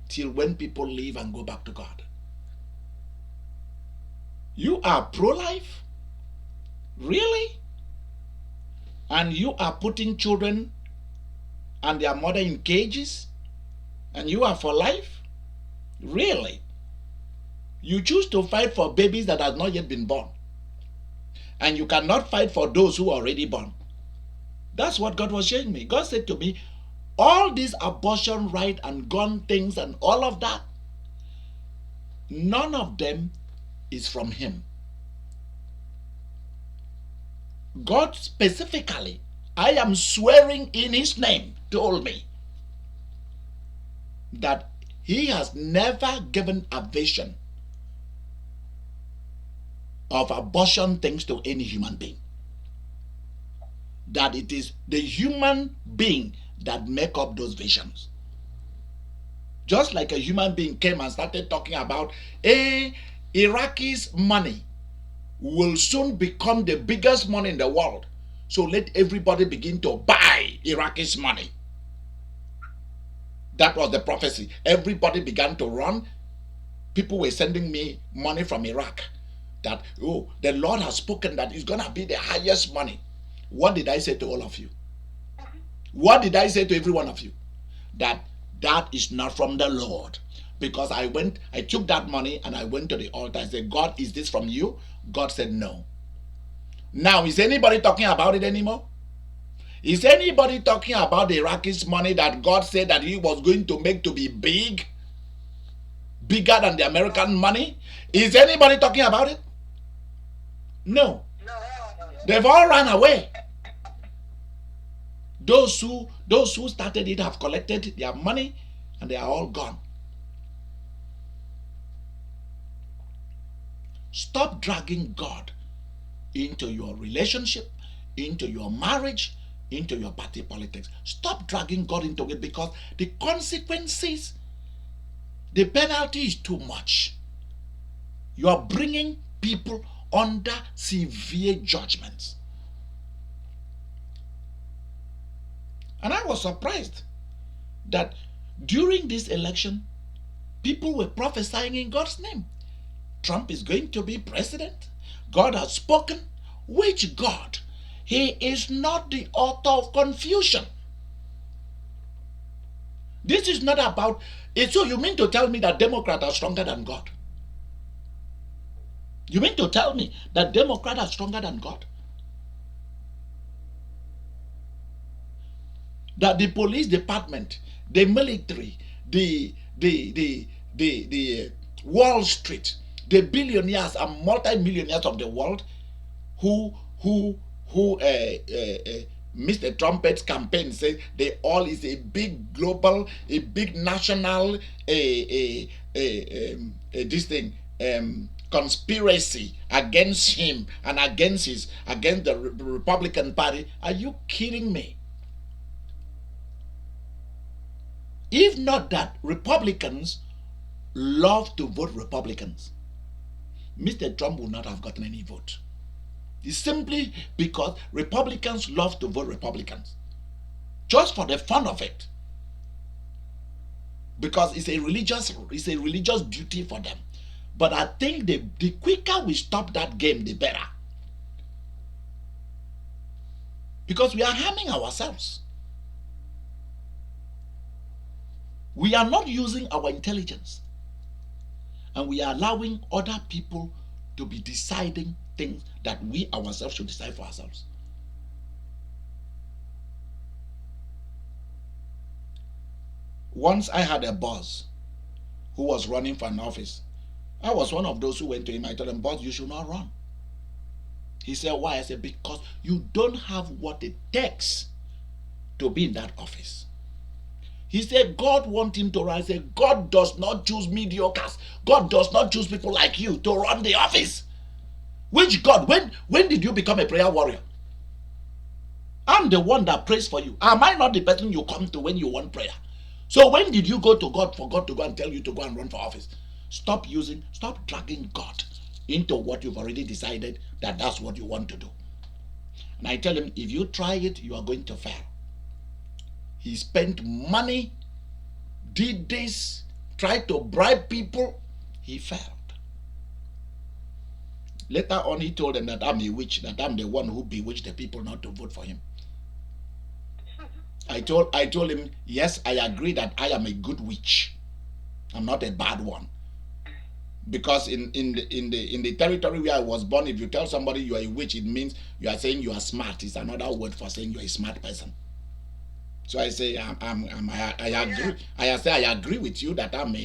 till when people leave and go back to God. You are pro-life? Really? And you are putting children and their mother in cages? And you are for life? Really? You choose to fight for babies that have not yet been born. And you cannot fight for those who are already born. That's what God was showing me. God said to me, all these abortion right and gun things and all of that, none of them is from him. God specifically, I am swearing in his name, told me that he has never given a vision of abortion things to any human being. That it is the human being that make up those visions. Just like a human being came and started talking about Iraqi's money will soon become the biggest money in the world. So let everybody begin to buy Iraqi's money. That was the prophecy. Everybody began to run. People were sending me money from Iraq. that, oh, the Lord has spoken that it's gonna be the highest money. What did I say to all of you? What did I say to every one of you? That that is not from the Lord. Because I took that money and I went to the altar and said, God, is this from you? God said no. Now, is anybody talking about it anymore? Is anybody talking about the Iraqis' money that God said that He was going to make to be big? Bigger than the American money? Is anybody talking about it? No. They've all run away. Those who started it have collected their money and they are all gone. Stop dragging God into your relationship, into your marriage, into your party politics. Stop dragging God into it, because the consequences, the penalty is too much. You are bringing people under severe judgments. And I was surprised that during this election, people were prophesying in God's name. Trump is going to be president. God has spoken. Which God? He is not the author of confusion. This is not about it. So you mean to tell me that Democrats are stronger than God? You mean to tell me that Democrats are stronger than God? That the police department, the military, the Wall Street, the billionaires and multi-millionaires of the world who Mr. Trumpet's campaign says they all is a big global, a big national, this thing, conspiracy against him and against the Republican Party. Are you kidding me? If not that Republicans love to vote Republicans, Mr. Trump would not have gotten any vote. It's simply because Republicans love to vote Republicans, just for the fun of it, because it's a religious duty for them. But I think the quicker we stop that game, the better, because we are harming ourselves. We are not using our intelligence, and we are allowing other people to be deciding things that we ourselves should decide for ourselves. Once I had a boss who was running for an office. I was one of those who went to him. I told him, boss, you should not run. He said, why? I said, because you don't have what it takes to be in that office. He said, God wants him to run. I said, God does not choose mediocres. God does not choose people like you to run the office. Which God? When did you become a prayer warrior? I'm the one that prays for you. Am I not the person you come to when you want prayer? So when did you go to God for God to go and tell you to go and run for office? Stop dragging God into what you've already decided that that's what you want to do. And I tell him, if you try it, you are going to fail. He spent money, did this, tried to bribe people, he failed. Later on, he told them that I'm a witch, that I'm the one who bewitched the people not to vote for him. I told him, yes, I agree that I am a good witch. I'm not a bad one. Because in the territory where I was born, if you tell somebody you are a witch, it means you are saying you are smart. It's another word for saying you are a smart person. So I say I agree. I agree with you that I'm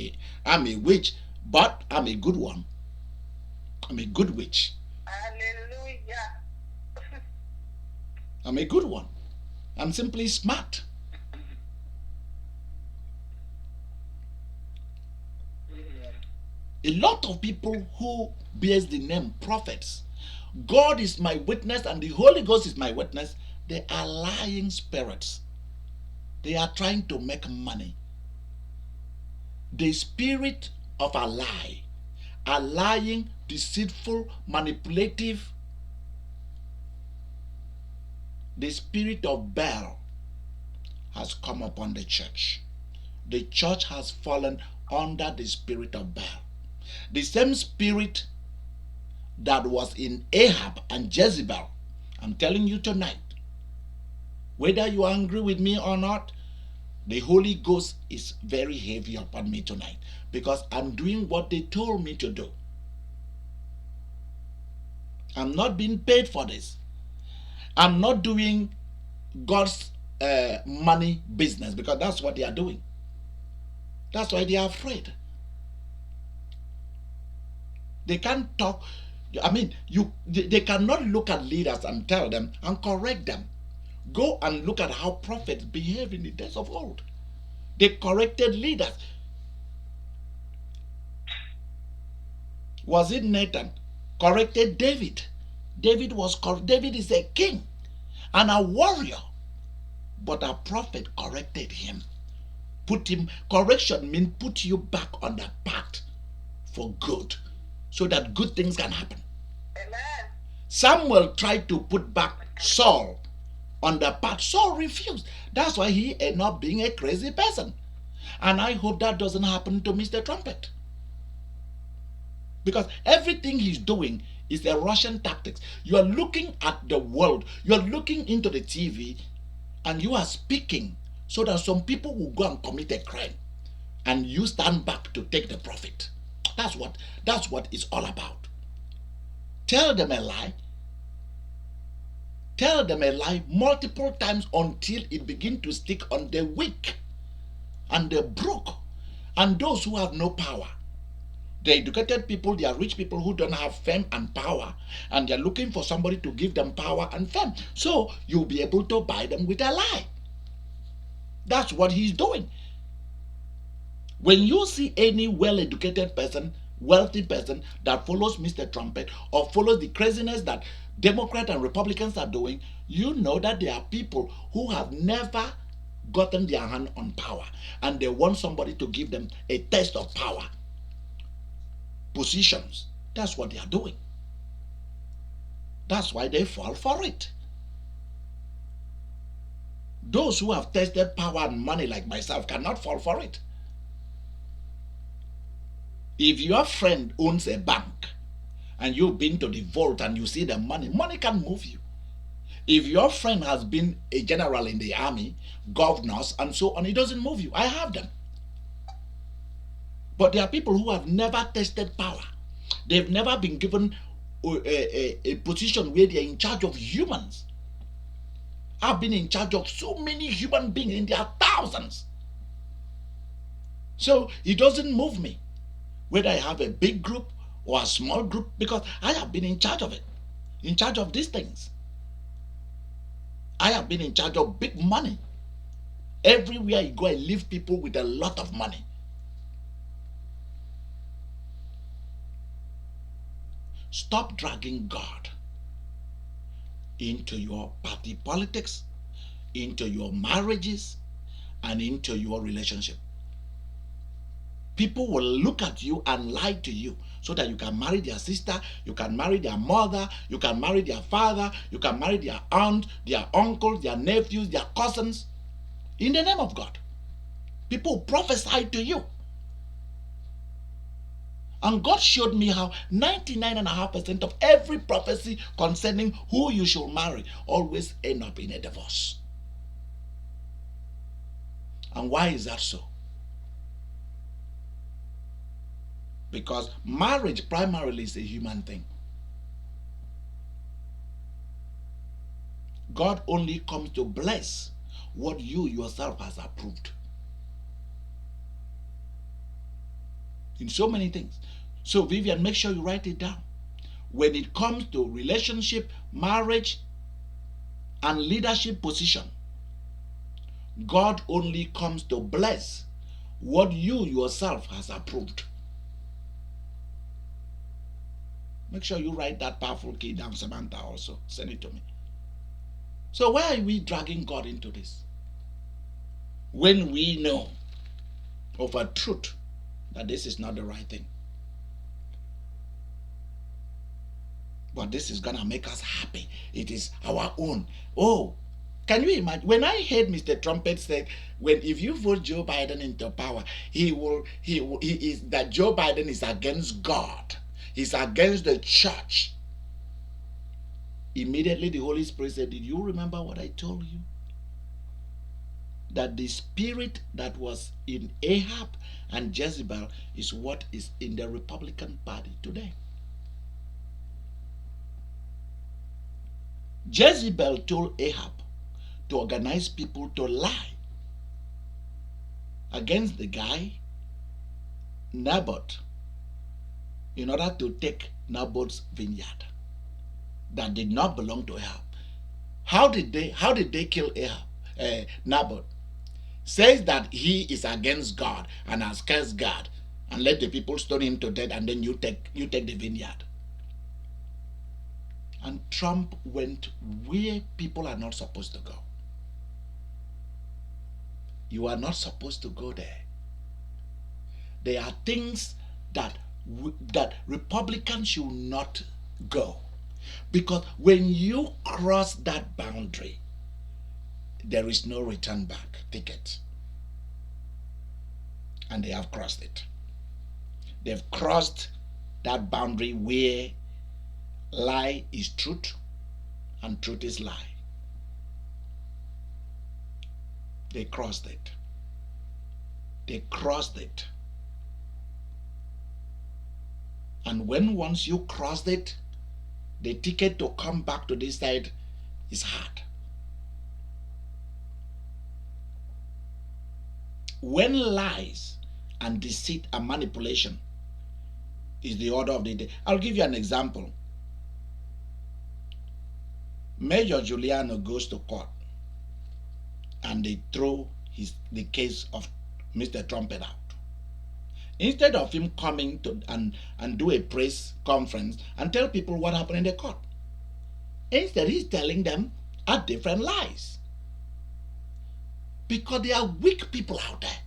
a witch, but I'm a good one. I'm a good witch. Hallelujah. I'm a good one. I'm simply smart. A lot of people who bears the name prophets, God is my witness and the Holy Ghost is my witness, they are lying spirits. They are trying to make money. The spirit of a lie, a lying, deceitful, manipulative, the spirit of Baal has come upon the church. The church has fallen under the spirit of Baal. The same spirit that was in Ahab and Jezebel. I'm telling you tonight, whether you are angry with me or not, the Holy Ghost is very heavy upon me tonight because I'm doing what they told me to do. I'm not being paid for this. I'm not doing God's money business because that's what they are doing. That's why they are afraid. They can't talk. I mean, they cannot look at leaders and tell them and correct them. Go and look at how prophets behave in the days of old. They corrected leaders. Was it Nathan? Corrected David. David is a king and a warrior. But a prophet corrected him. Correction means put you back on the path for good, so that good things can happen. Amen. Samuel tried to put back Saul on the path. Saul refused. That's why he ended up being a crazy person. And I hope that doesn't happen to Mr. Trumpet. Because everything he's doing is a Russian tactics. You are looking at the world. You are looking into the TV and you are speaking so that some people will go and commit a crime and you stand back to take the profit. That's what it's all about. Tell them a lie. Tell them a lie multiple times until it begins to stick on the weak and the broke and those who have no power. The educated people, they are rich people who don't have fame and power, and they're looking for somebody to give them power and fame. So you'll be able to buy them with a lie. That's what he's doing. When you see any well-educated person, wealthy person that follows Mr. Trumpet or follows the craziness that Democrats and Republicans are doing, you know that there are people who have never gotten their hand on power and they want somebody to give them a taste of power. Positions. That's what they are doing. That's why they fall for it. Those who have tasted power and money like myself cannot fall for it. If your friend owns a bank and you've been to the vault and you see the money, money can move you. If your friend has been a general in the army, governors and so on, it doesn't move you. I have them. But there are people who have never tasted power. They've never been given a position where they're in charge of humans. I've been in charge of so many human beings, and there are thousands. So it doesn't move me whether I have a big group or a small group because I have been in charge of it, in charge of these things. I have been in charge of big money. Everywhere you go, I leave people with a lot of money. Stop dragging God into your party politics, into your marriages, and into your relationship. People will look at you and lie to you so that you can marry their sister, you can marry their mother, you can marry their father, you can marry their aunt, their uncles, their nephews, their cousins. In the name of God. People prophesy to you. And God showed me how 99.5% of every prophecy concerning who you should marry always end up in a divorce. And why is that so? Because marriage primarily is a human thing. God only comes to bless what you yourself has approved. In so many things. So Vivian, make sure you write it down. When it comes to relationship, marriage, and leadership position, God only comes to bless what you yourself has approved. Make sure you write that powerful key down, Samantha, also. Send it to me. So why are we dragging God into this? When we know of a truth that this is not the right thing. But this is gonna make us happy. It is our own. Oh, can you imagine? When I heard Mr. Trumpet say, if you vote Joe Biden into power, that Joe Biden is against God. he's against the church. Immediately the Holy Spirit said, did you remember what I told you? That the spirit that was in Ahab and Jezebel is what is in the Republican Party today. Jezebel told Ahab to organize people to lie against the guy Naboth in order to take Naboth's vineyard that did not belong to Ahab. How did they kill Ahab? Naboth says that he is against God and has cursed God, and let the people stone him to death, and then you take the vineyard. And Trump went where people are not supposed to go. You are not supposed to go there. There are things that Republicans should not go, because when you cross that boundary, there is no return back ticket. And they have crossed it. They've crossed that boundary where lie is truth and truth is lie. They crossed it. They crossed it. And when once you crossed it, the ticket to come back to this side is hard. When lies and deceit and manipulation is the order of the day. I'll give you an example. Major Giuliano goes to court and they throw the case of Mr. Trumpet out. Instead of him coming to and do a press conference and tell people what happened in the court, instead he's telling them a different lies. Because there are weak people out there,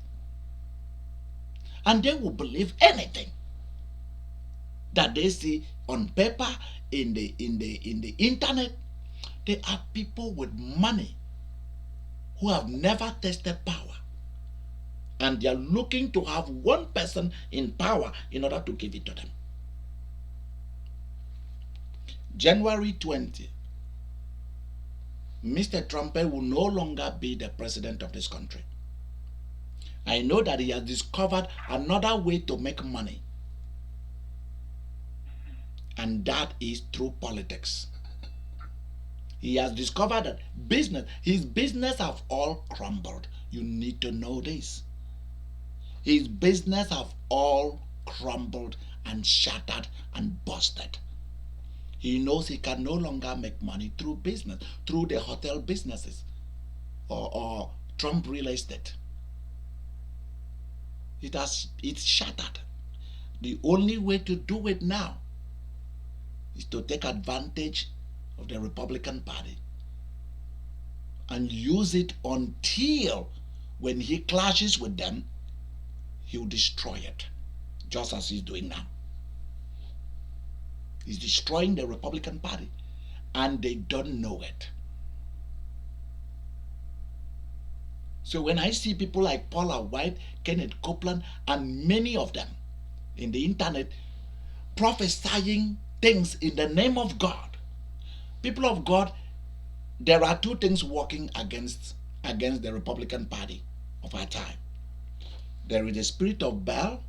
and they will believe anything that they see on paper, in the internet. There are people with money who have never tasted power, and they are looking to have one person in power in order to give it to them. January 20, Mr. Trump will no longer be the president of this country. I know that he has discovered another way to make money, and that is through politics. He has discovered that his business have all crumbled. You need to know this. His business have all crumbled and shattered and busted. He knows he can no longer make money through business, through the hotel businesses or Trump real estate. It's shattered. The only way to do it now is to take advantage of the Republican Party and use it until when he clashes with them, he'll destroy it, just as he's doing now. He's destroying the Republican Party, and they don't know it. So when I see people like Paula White, Kenneth Copeland, and many of them in the internet prophesying things in the name of God, people of God, there are two things working against the Republican Party of our time. There is the spirit of Baal,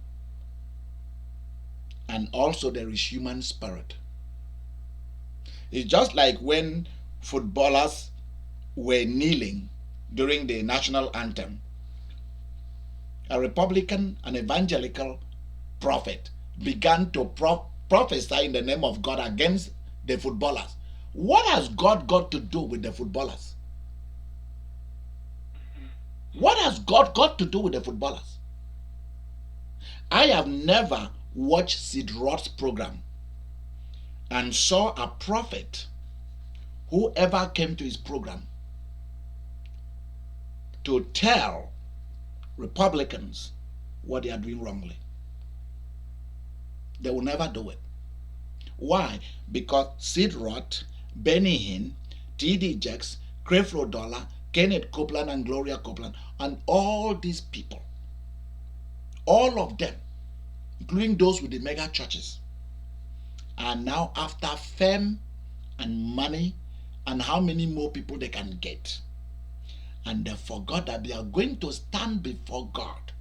and also there is human spirit. It's just like when footballers were kneeling during the national anthem. A Republican, an evangelical prophet began to prophesy in the name of God against the footballers. What has God got to do with the footballers? What has God got to do with the footballers? I have never watched Sid Roth's program and saw a prophet who ever came to his program to tell Republicans what they are doing wrongly. They will never do it. Why? Because Sid Roth, Benny Hinn, T.D. Jakes, Creflo Dollar, Kenneth Copeland and Gloria Copeland, and all these people, all of them, including those with the mega churches, are now after fame and money and how many more people they can get. And they forgot that they are going to stand before God.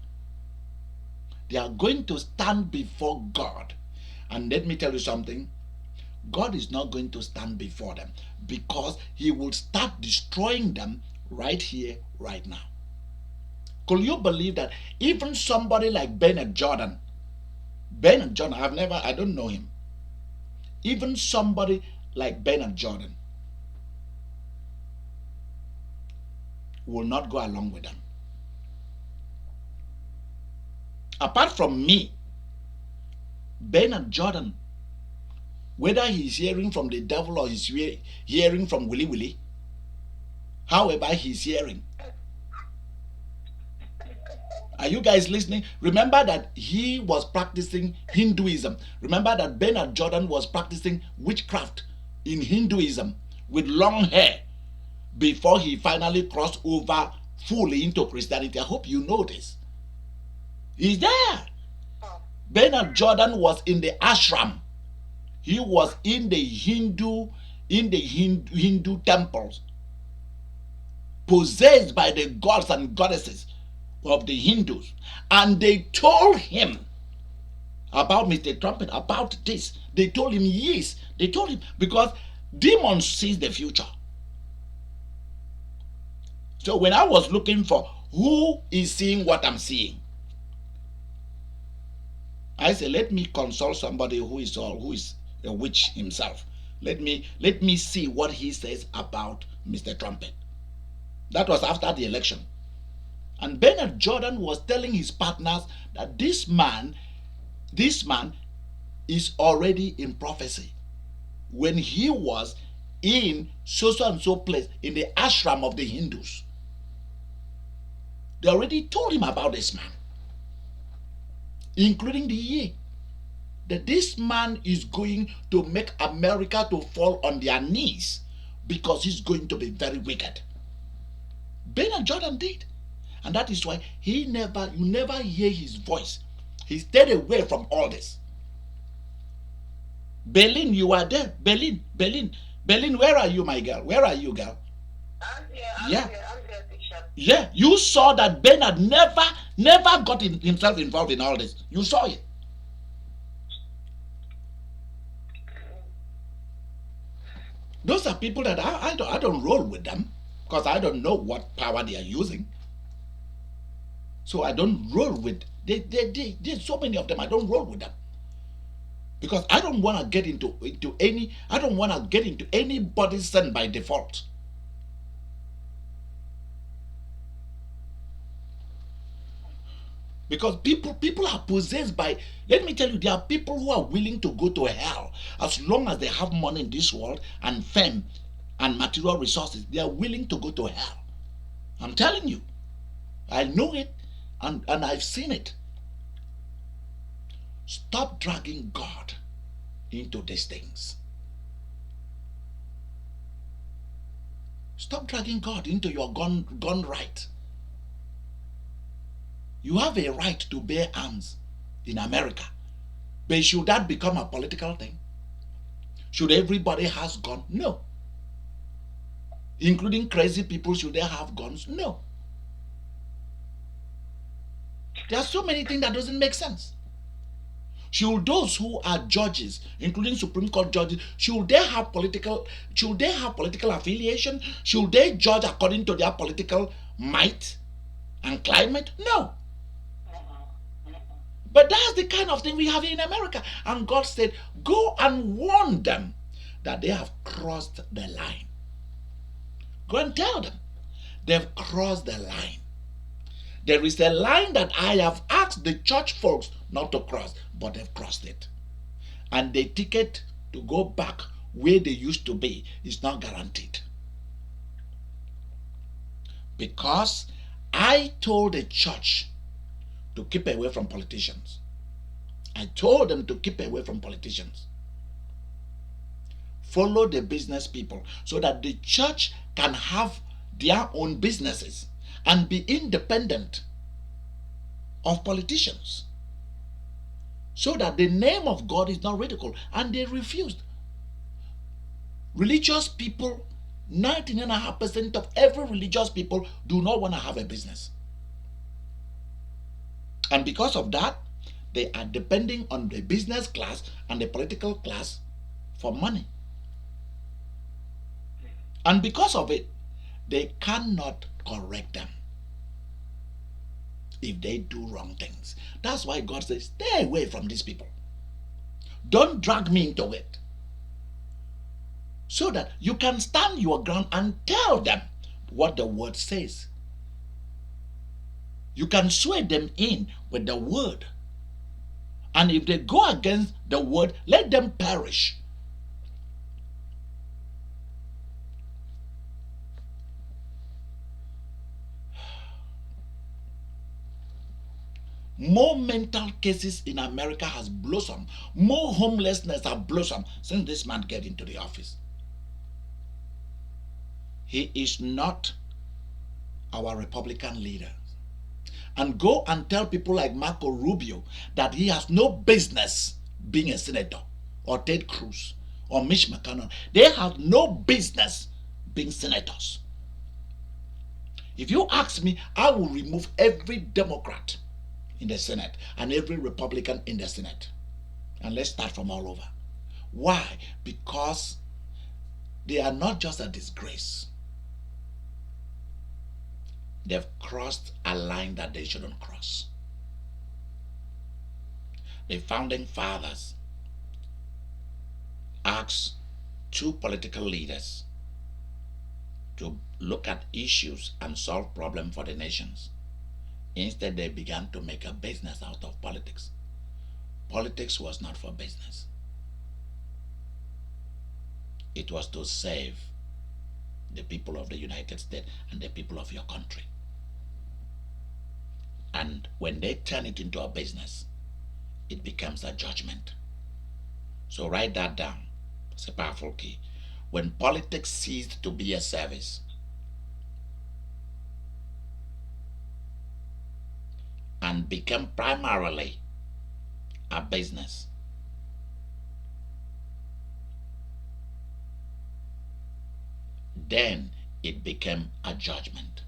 They are going to stand before God. And let me tell you something. God is not going to stand before them because he will start destroying them right here, right now. Could you believe that even somebody like Bernard Jordan, I don't know him. Even somebody like Bernard Jordan will not go along with them. Apart from me, Bernard Jordan, whether he's hearing from the devil or he's hearing from Willy Willy, however he's hearing. Are you guys listening? Remember that he was practicing Hinduism. Remember that Bernard Jordan was practicing witchcraft in Hinduism with long hair before he finally crossed over fully into Christianity. I hope you know this. He's there. Bernard Jordan was in the ashram. He was in the Hindu temples, possessed by the gods and goddesses of the Hindus, and they told him about Mr. Trumpet, about this. They told him, yes, they told him, because demons sees the future. So when I was looking for who is seeing what I'm seeing, I said, let me consult somebody who is a witch himself. Let me see what he says about Mr. Trumpet. That was after the election. And Bernard Jordan was telling his partners that this man is already in prophecy. When he was in so and so place, in the ashram of the Hindus, they already told him about this man, including the year, that this man is going to make America to fall on their knees because he's going to be very wicked. Bernard Jordan did. And that is why you never hear his voice. He stayed away from all this. Berlin, you are there. Berlin, where are you, my girl? Where are you, girl? I'm here. I'm here, Bishop. Yeah, you saw that Bernard never got himself involved in all this. You saw it. Those are people that I don't roll with them because I don't know what power they are using. So I don't roll with there's so many of them. I don't roll with them because I don't want to get into anybody's sin by default. Because people are possessed by, let me tell you, there are people who are willing to go to hell as long as they have money in this world and fame and material resources. They are willing to go to hell. I'm telling you. I know it and I've seen it. Stop dragging God into these things. Stop dragging God into your gun right. You have a right to bear arms in America. But should that become a political thing? Should everybody has guns? No. Including crazy people, should they have guns? No. There are so many things that doesn't make sense. Should those who are judges, including Supreme Court judges, should they have political affiliation? Should they judge according to their political might and climate? No. But that's the kind of thing we have in America. And God said, go and warn them that they have crossed the line. Go and tell them they've crossed the line. There is a line that I have asked the church folks not to cross, but they've crossed it. And the ticket to go back where they used to be is not guaranteed. Because I told the church to keep away from politicians. I told them to keep away from politicians. Follow the business people so that the church can have their own businesses and be independent of politicians. so that the name of God is not ridiculed. And they refused. Religious people, 99.5% of every religious people do not want to have a business. And because of that, they are depending on the business class and the political class for money. And because of it, they cannot correct them if they do wrong things. That's why God says, stay away from these people. Don't drag me into it. So that you can stand your ground and tell them what the word says. You can sway them in with the word. And if they go against the word, let them perish. More mental cases in America has blossomed. More homelessness have blossomed since this man get into the office. He is not our Republican leader. And go and tell people like Marco Rubio that he has no business being a senator, or Ted Cruz, or Mitch McConnell. They have no business being senators. If you ask me, I will remove every Democrat in the Senate and every Republican in the Senate. And let's start from all over. Why? Because they are not just a disgrace. They've crossed a line that they shouldn't cross. The founding fathers asked two political leaders to look at issues and solve problems for the nations. Instead, they began to make a business out of politics. Politics was not for business. It was to save the people of the United States and the people of your country. And when they turn it into a business, it becomes a judgment. So write that down. It's a powerful key. When politics ceased to be a service, and became primarily a business, then it became a judgment.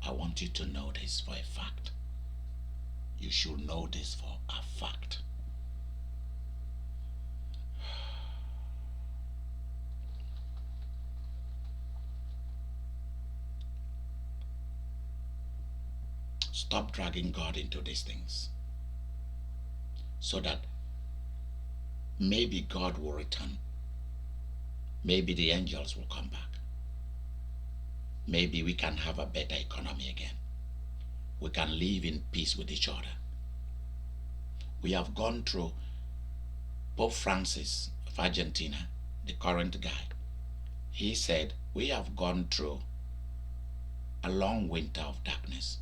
I want you to know this for a fact. You should know this for a fact. Stop dragging God into these things, so that maybe God will return. Maybe the angels will come back. Maybe we can have a better economy again. We can live in peace with each other. We have gone through Pope Francis of Argentina, the current guy. He said, we have gone through a long winter of darkness.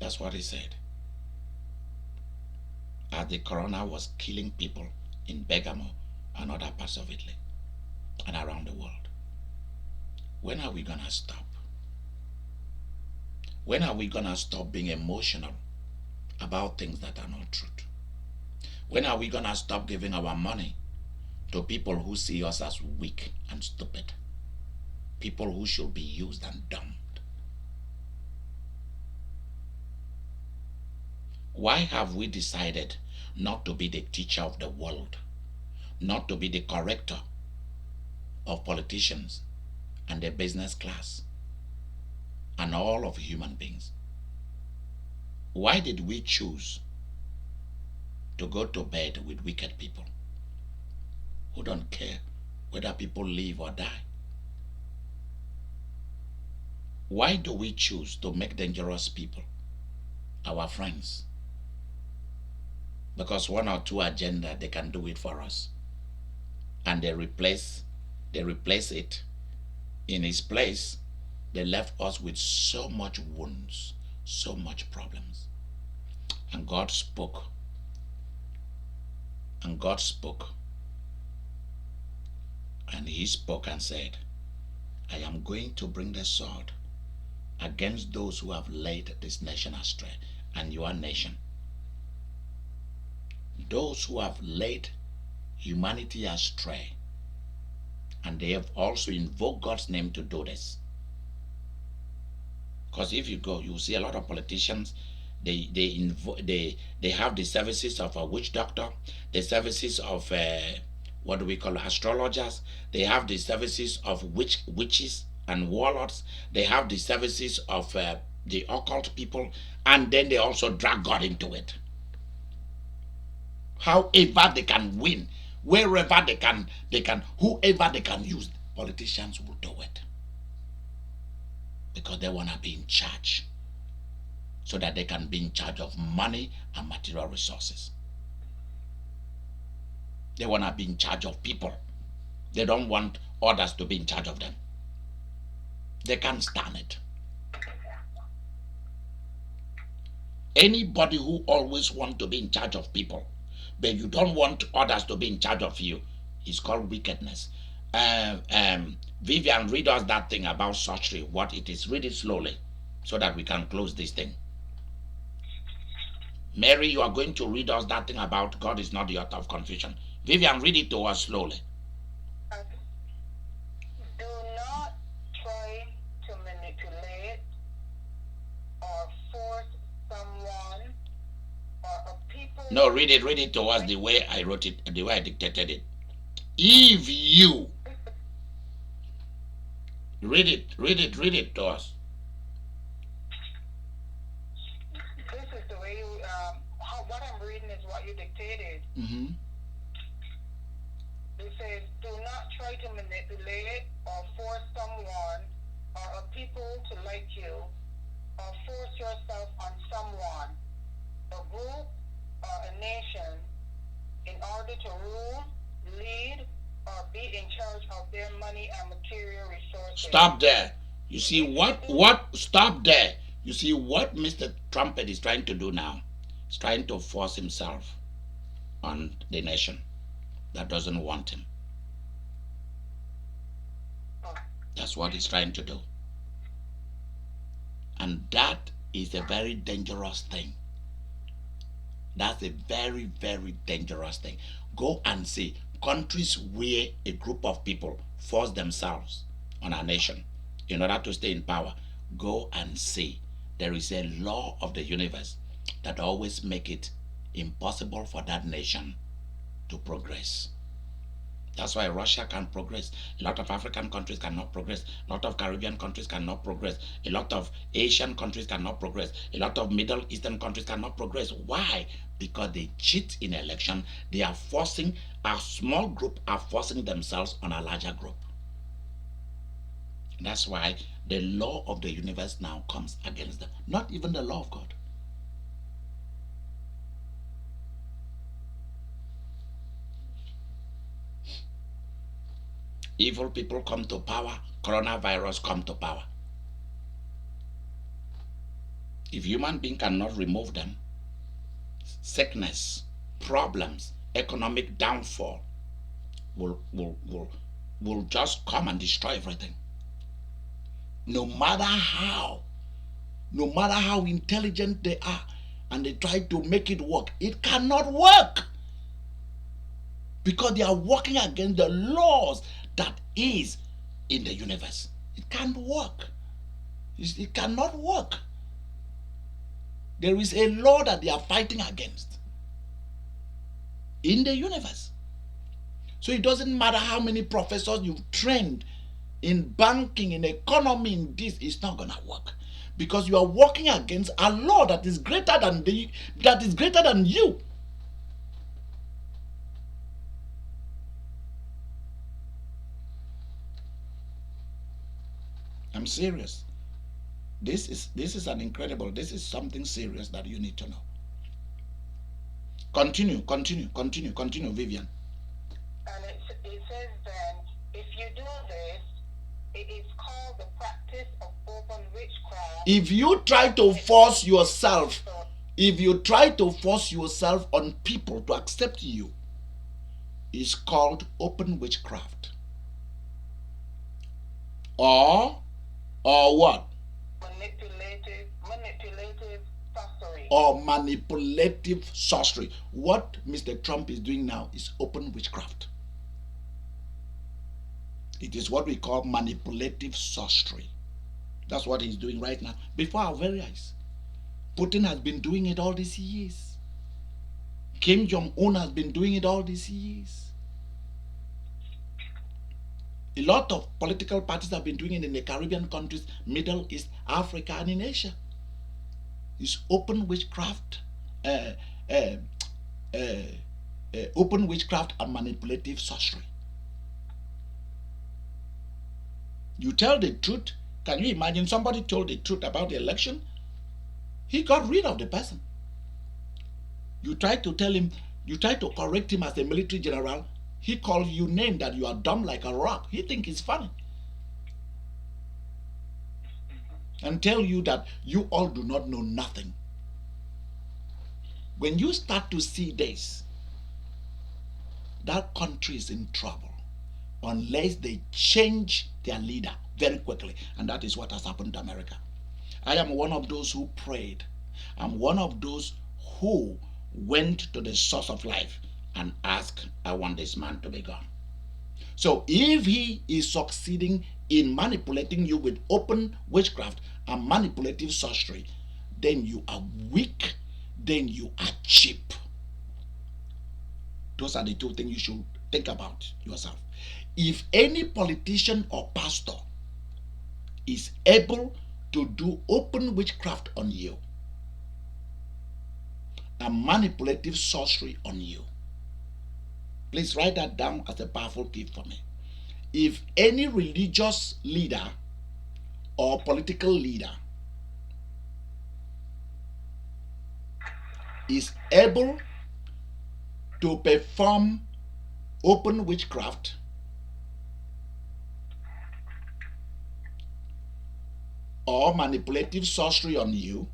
That's what he said. As the corona was killing people in Bergamo and other parts of Italy and around the world. When are we gonna stop? When are we gonna stop being emotional about things that are not truth? When are we gonna stop giving our money to people who see us as weak and stupid? People who should be used and dumped. Why have we decided not to be the teacher of the world, not to be the corrector of politicians and the business class and all of human beings? Why did we choose to go to bed with wicked people who don't care whether people live or die? Why do we choose to make dangerous people our friends? Because one or two agenda, they can do it for us. And they replace it. In its place, they left us with so much wounds, so much problems. And God spoke. And God spoke. And he spoke and said, I am going to bring the sword against those who have led this nation astray and your nation. Those who have led humanity astray, and they have also invoked God's name to do this. Because if you go, you see a lot of politicians. They have the services of a witch doctor, the services of what do we call astrologers. They have the services of witches and warlords. They have the services of the occult people, and then they also drag God into it. However they can win, wherever whoever they can use, politicians will do it because they want to be in charge, so that they can be in charge of money and material resources. They want to be in charge of people. They don't want others to be in charge of them. They can't stand it. Anybody who always wants to be in charge of people, but you don't want others to be in charge of you, is called wickedness. Vivian, read us that thing about sorcery, what it is. Read it slowly so that we can close this thing. Mary, you are going to read us that thing about God is not the author of confusion. Vivian, read it to us slowly. Do not try to manipulate or force someone or a people. No, read it to us the way I wrote it, the way I dictated it. If you read it to us. This is the way you, what I'm reading is what you dictated. Mm-hmm. It says, do not try to manipulate or force someone or a people to like you, or force yourself on someone, a group, or a nation in order to rule, lead, or be in charge of their money and material resources. Stop there. You see stop there. You see what Mr. Trumpet is trying to do now? He's trying to force himself on the nation that doesn't want him. That's what he's trying to do. And that is a very dangerous thing. That's a very, very dangerous thing. Go and see countries where a group of people force themselves on a nation in order to stay in power. Go and see. There is a law of the universe that always make it impossible for that nation to progress. That's why Russia can progress. A lot of African countries cannot progress. A lot of Caribbean countries cannot progress. A lot of Asian countries cannot progress. A lot of Middle Eastern countries cannot progress. Why? Because they cheat in election. They are forcing, a small group are forcing themselves on a larger group. That's why the law of the universe now comes against them. Not even the law of God. Evil people come to power. Coronavirus come to power. If human being cannot remove them, sickness, problems, economic downfall will just come and destroy everything. No matter how intelligent they are and they try to make it work, it cannot work. Because they are working against the laws that is in the universe. It can't work. It cannot work. There is a law that they are fighting against in the universe. So it doesn't matter how many professors you've trained in banking, in economy, in this, it's not gonna work. Because you are working against a law that is greater than you. I'm serious. This is an incredible, this is something serious that you need to know. Continue, Vivian. And it says then, if you do this, it is called the practice of open witchcraft. If you try to force yourself, on people to accept you, it's called open witchcraft. Or what? manipulative sorcery. Or manipulative sorcery. What Mr. Trump is doing now is open witchcraft. It is what we call manipulative sorcery. That's what he's doing right now before our very eyes. Putin has been doing it all these years. Kim Jong-un has been doing it all these years. A lot of political parties have been doing it in the Caribbean countries, Middle East, Africa, and in Asia. It's open witchcraft, open witchcraft and manipulative sorcery. You tell the truth. Can you imagine somebody told the truth about the election? He got rid of the person. You try to tell him, you try to correct him as a military general, he calls you name that you are dumb like a rock. He think it's funny. And tell you that you all do not know nothing. When you start to see this, that country is in trouble unless they change their leader very quickly. And that is what has happened to America. I am one of those who prayed. I'm one of those who went to the source of life and asked, I want this man to be gone. So if he is succeeding in manipulating you with open witchcraft and manipulative sorcery, then you are weak, then you are cheap. Those are the two things you should think about yourself. If any politician or pastor is able to do open witchcraft on you and manipulative sorcery on you, please write that down as a powerful key for me. If any religious leader or political leader is able to perform open witchcraft or manipulative sorcery on you,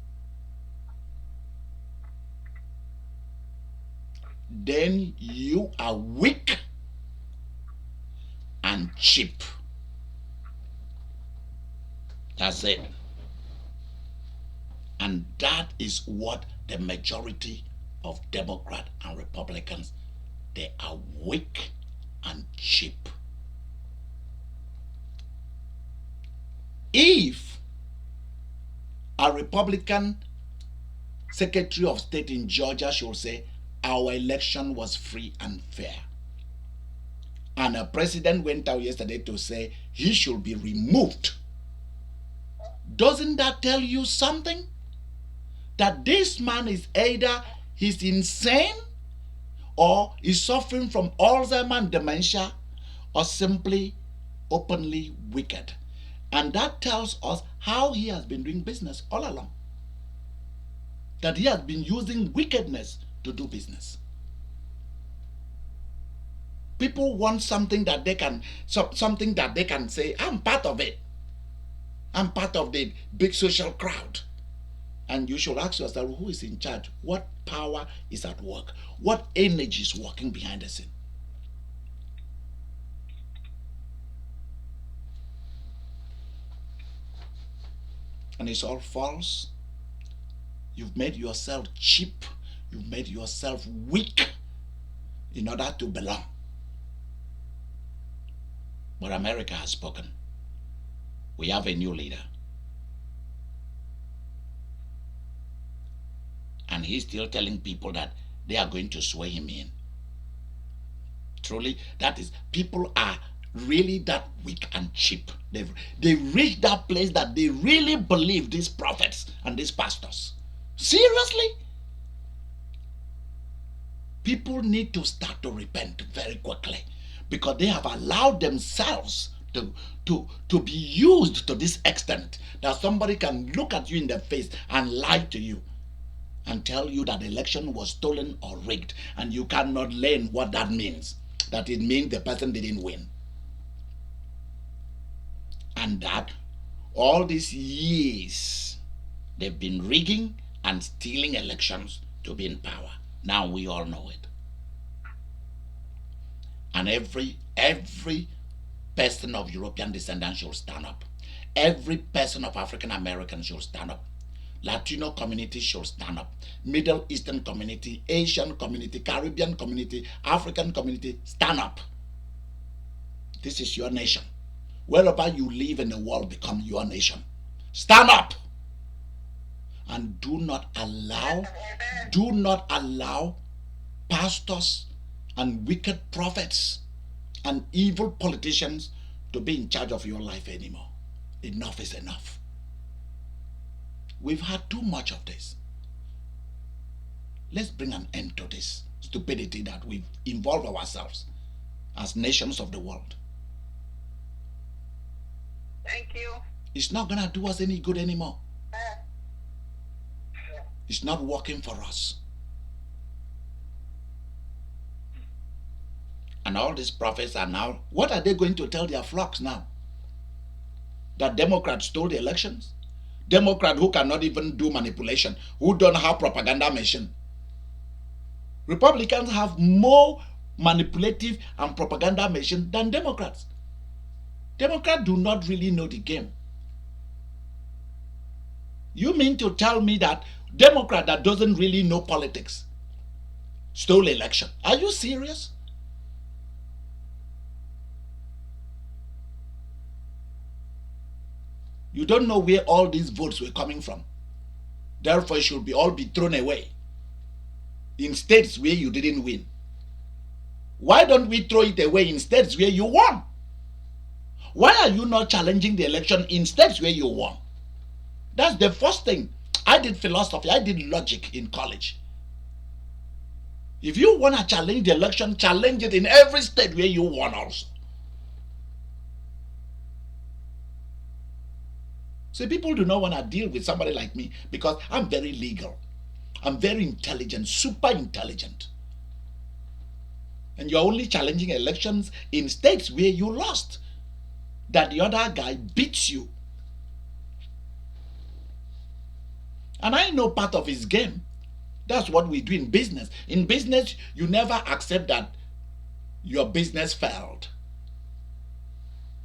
then you are weak and cheap. That's it. And that is what the majority of Democrats and Republicans, they are weak and cheap. If a Republican Secretary of State in Georgia should say, our election was free and fair, and a president went out yesterday to say he should be removed, doesn't that tell you something? That this man is either he's insane or is suffering from Alzheimer's and dementia or simply openly wicked. And that tells us how he has been doing business all along. That he has been using wickedness to do business. People want something that they can say, I'm part of it. I'm part of the big social crowd. And you should ask yourself, who is in charge? What power is at work? What energy is working behind the scene? And it's all false. You've made yourself cheap. You've made yourself weak in order to belong. But America has spoken. We have a new leader. And he's still telling people that they are going to sway him in. Truly, that is, people are really that weak and cheap. They've reached that place that they really believe these prophets and these pastors. Seriously? People need to start to repent very quickly because they have allowed themselves to be used to this extent that somebody can look at you in the face and lie to you and tell you that the election was stolen or rigged, and you cannot learn what that means. That it means the person didn't win. And that all these years they've been rigging and stealing elections to be in power. Now we all know it. And every person of European descent should stand up. Every person of African American should stand up. Latino community should stand up. Middle Eastern community, Asian community, Caribbean community, African community, stand up. This is your nation. Wherever you live in the world, become your nation. Stand up. And do not allow pastors and wicked prophets and evil politicians to be in charge of your life anymore. Enough is enough. We've had too much of this. Let's bring an end to this stupidity that we've involved ourselves as nations of the world. Thank you. It's not going to do us any good anymore. It's not working for us. And all these prophets are now, what are they going to tell their flocks now? That Democrats stole the elections? Democrats who cannot even do manipulation, who don't have propaganda machine. Republicans have more manipulative and propaganda machine than Democrats. Democrats do not really know the game. You mean to tell me that Democrat that doesn't really know politics stole election? Are you serious? You don't know where all these votes were coming from. Therefore, it should all be thrown away in states where you didn't win. Why don't we throw it away in states where you won? Why are you not challenging the election in states where you won? That's the first thing. I did philosophy, I did logic in college. If you want to challenge the election, challenge it in every state where you won also. So people do not want to deal with somebody like me because I'm very legal. I'm very intelligent, super intelligent. And you're only challenging elections in states where you lost. That the other guy beats you. And I know part of his game. That's what we do in business. In business, you never accept that your business failed.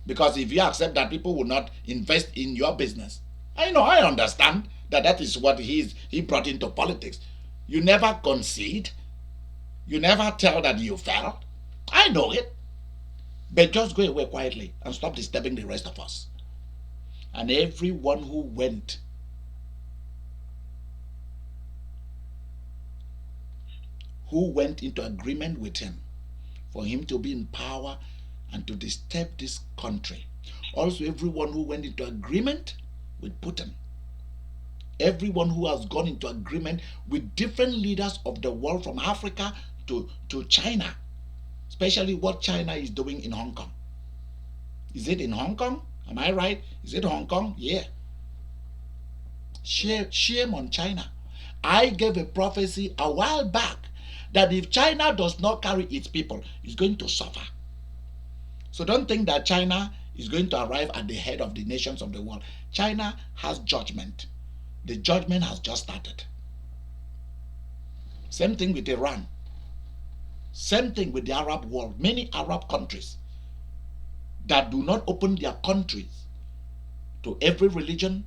Because if you accept that people will not invest in your business, I understand that is what he brought into politics. You never concede. You never tell that you failed. I know it. But just go away quietly and stop disturbing the rest of us. And everyone who went into agreement with him for him to be in power and to disturb this country. Also, everyone who went into agreement with Putin. Everyone who has gone into agreement with different leaders of the world from Africa to China. Especially what China is doing in Hong Kong. Is it in Hong Kong? Am I right? Is it Hong Kong? Yeah. Shame on China. I gave a prophecy a while back that if China does not carry its people, it's going to suffer. So don't think that China is going to arrive at the head of the nations of the world. China has judgment. The judgment has just started. Same thing with Iran. Same thing with the Arab world. Many Arab countries that do not open their countries to every religion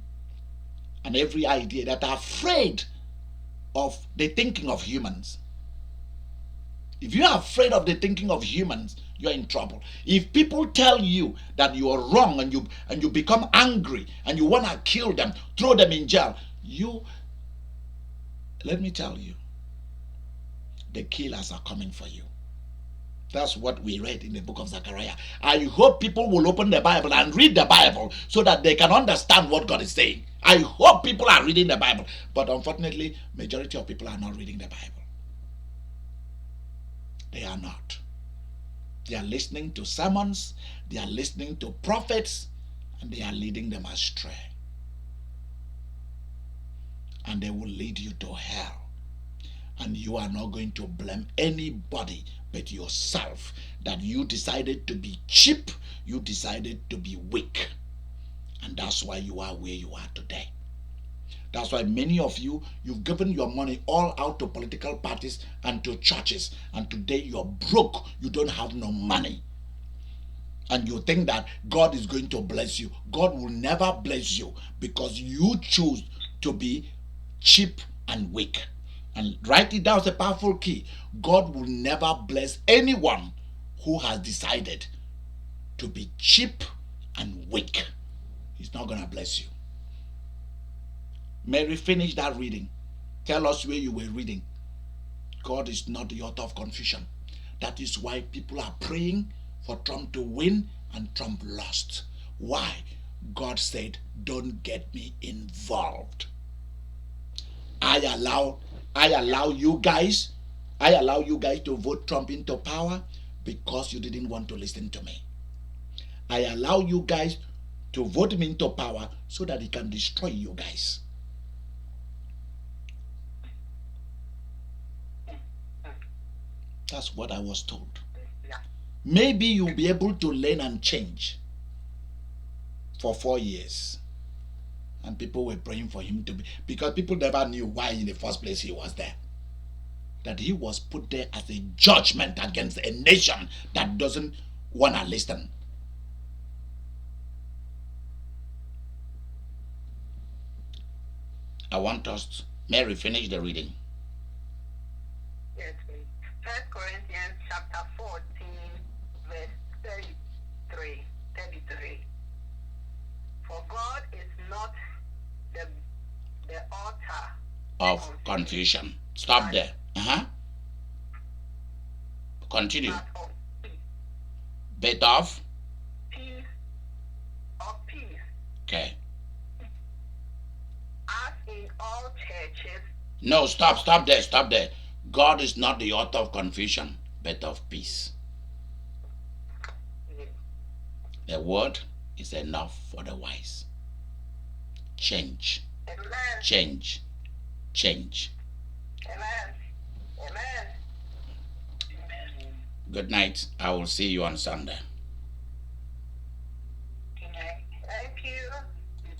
and every idea, that are afraid of the thinking of humans. If you are afraid of the thinking of humans, you're in trouble. If people tell you that you are wrong and you become angry and you want to kill them, throw them in jail, let me tell you, the killers are coming for you. That's what we read in the book of Zechariah. I hope people will open the Bible and read the Bible so that they can understand what God is saying. I hope people are reading the Bible. But unfortunately, majority of people are not reading the Bible. They are not. They are listening to sermons, they are listening to prophets, and they are leading them astray. And they will lead you to hell. And you are not going to blame anybody but yourself that you decided to be cheap, you decided to be weak. And that's why you are where you are today. That's why many of you, you've given your money all out to political parties and to churches. And today you're broke. You don't have no money. and you think that God is going to bless you. God will never bless you because you choose to be cheap and weak. And write it down as a powerful key. God will never bless anyone who has decided to be cheap and weak. He's not going to bless you. Mary, finish that reading. Tell us where you were reading. God is not the author of confusion. That is why people are praying for Trump to win and Trump lost. Why? God said, don't get me involved. I allow you guys to vote Trump into power because you didn't want to listen to me. I allow you guys to vote him into power so that he can destroy you guys. That's what I was told. Maybe you'll be able to learn and change for 4 years. And people were praying for him to be, because people never knew why in the first place he was there. That he was put there as a judgment against a nation that doesn't want to listen. I want us, Mary, finish the reading. Yes, please. 1 Corinthians chapter 14, verse 33. For God is not the author of confusion. Stop there. Continue. Bit of peace. Okay. As in all churches. No, stop there. God is not the author of confusion, but of peace. The word is enough for the wise. Change. Amen. Change. Amen. Good night. I will see you on Sunday.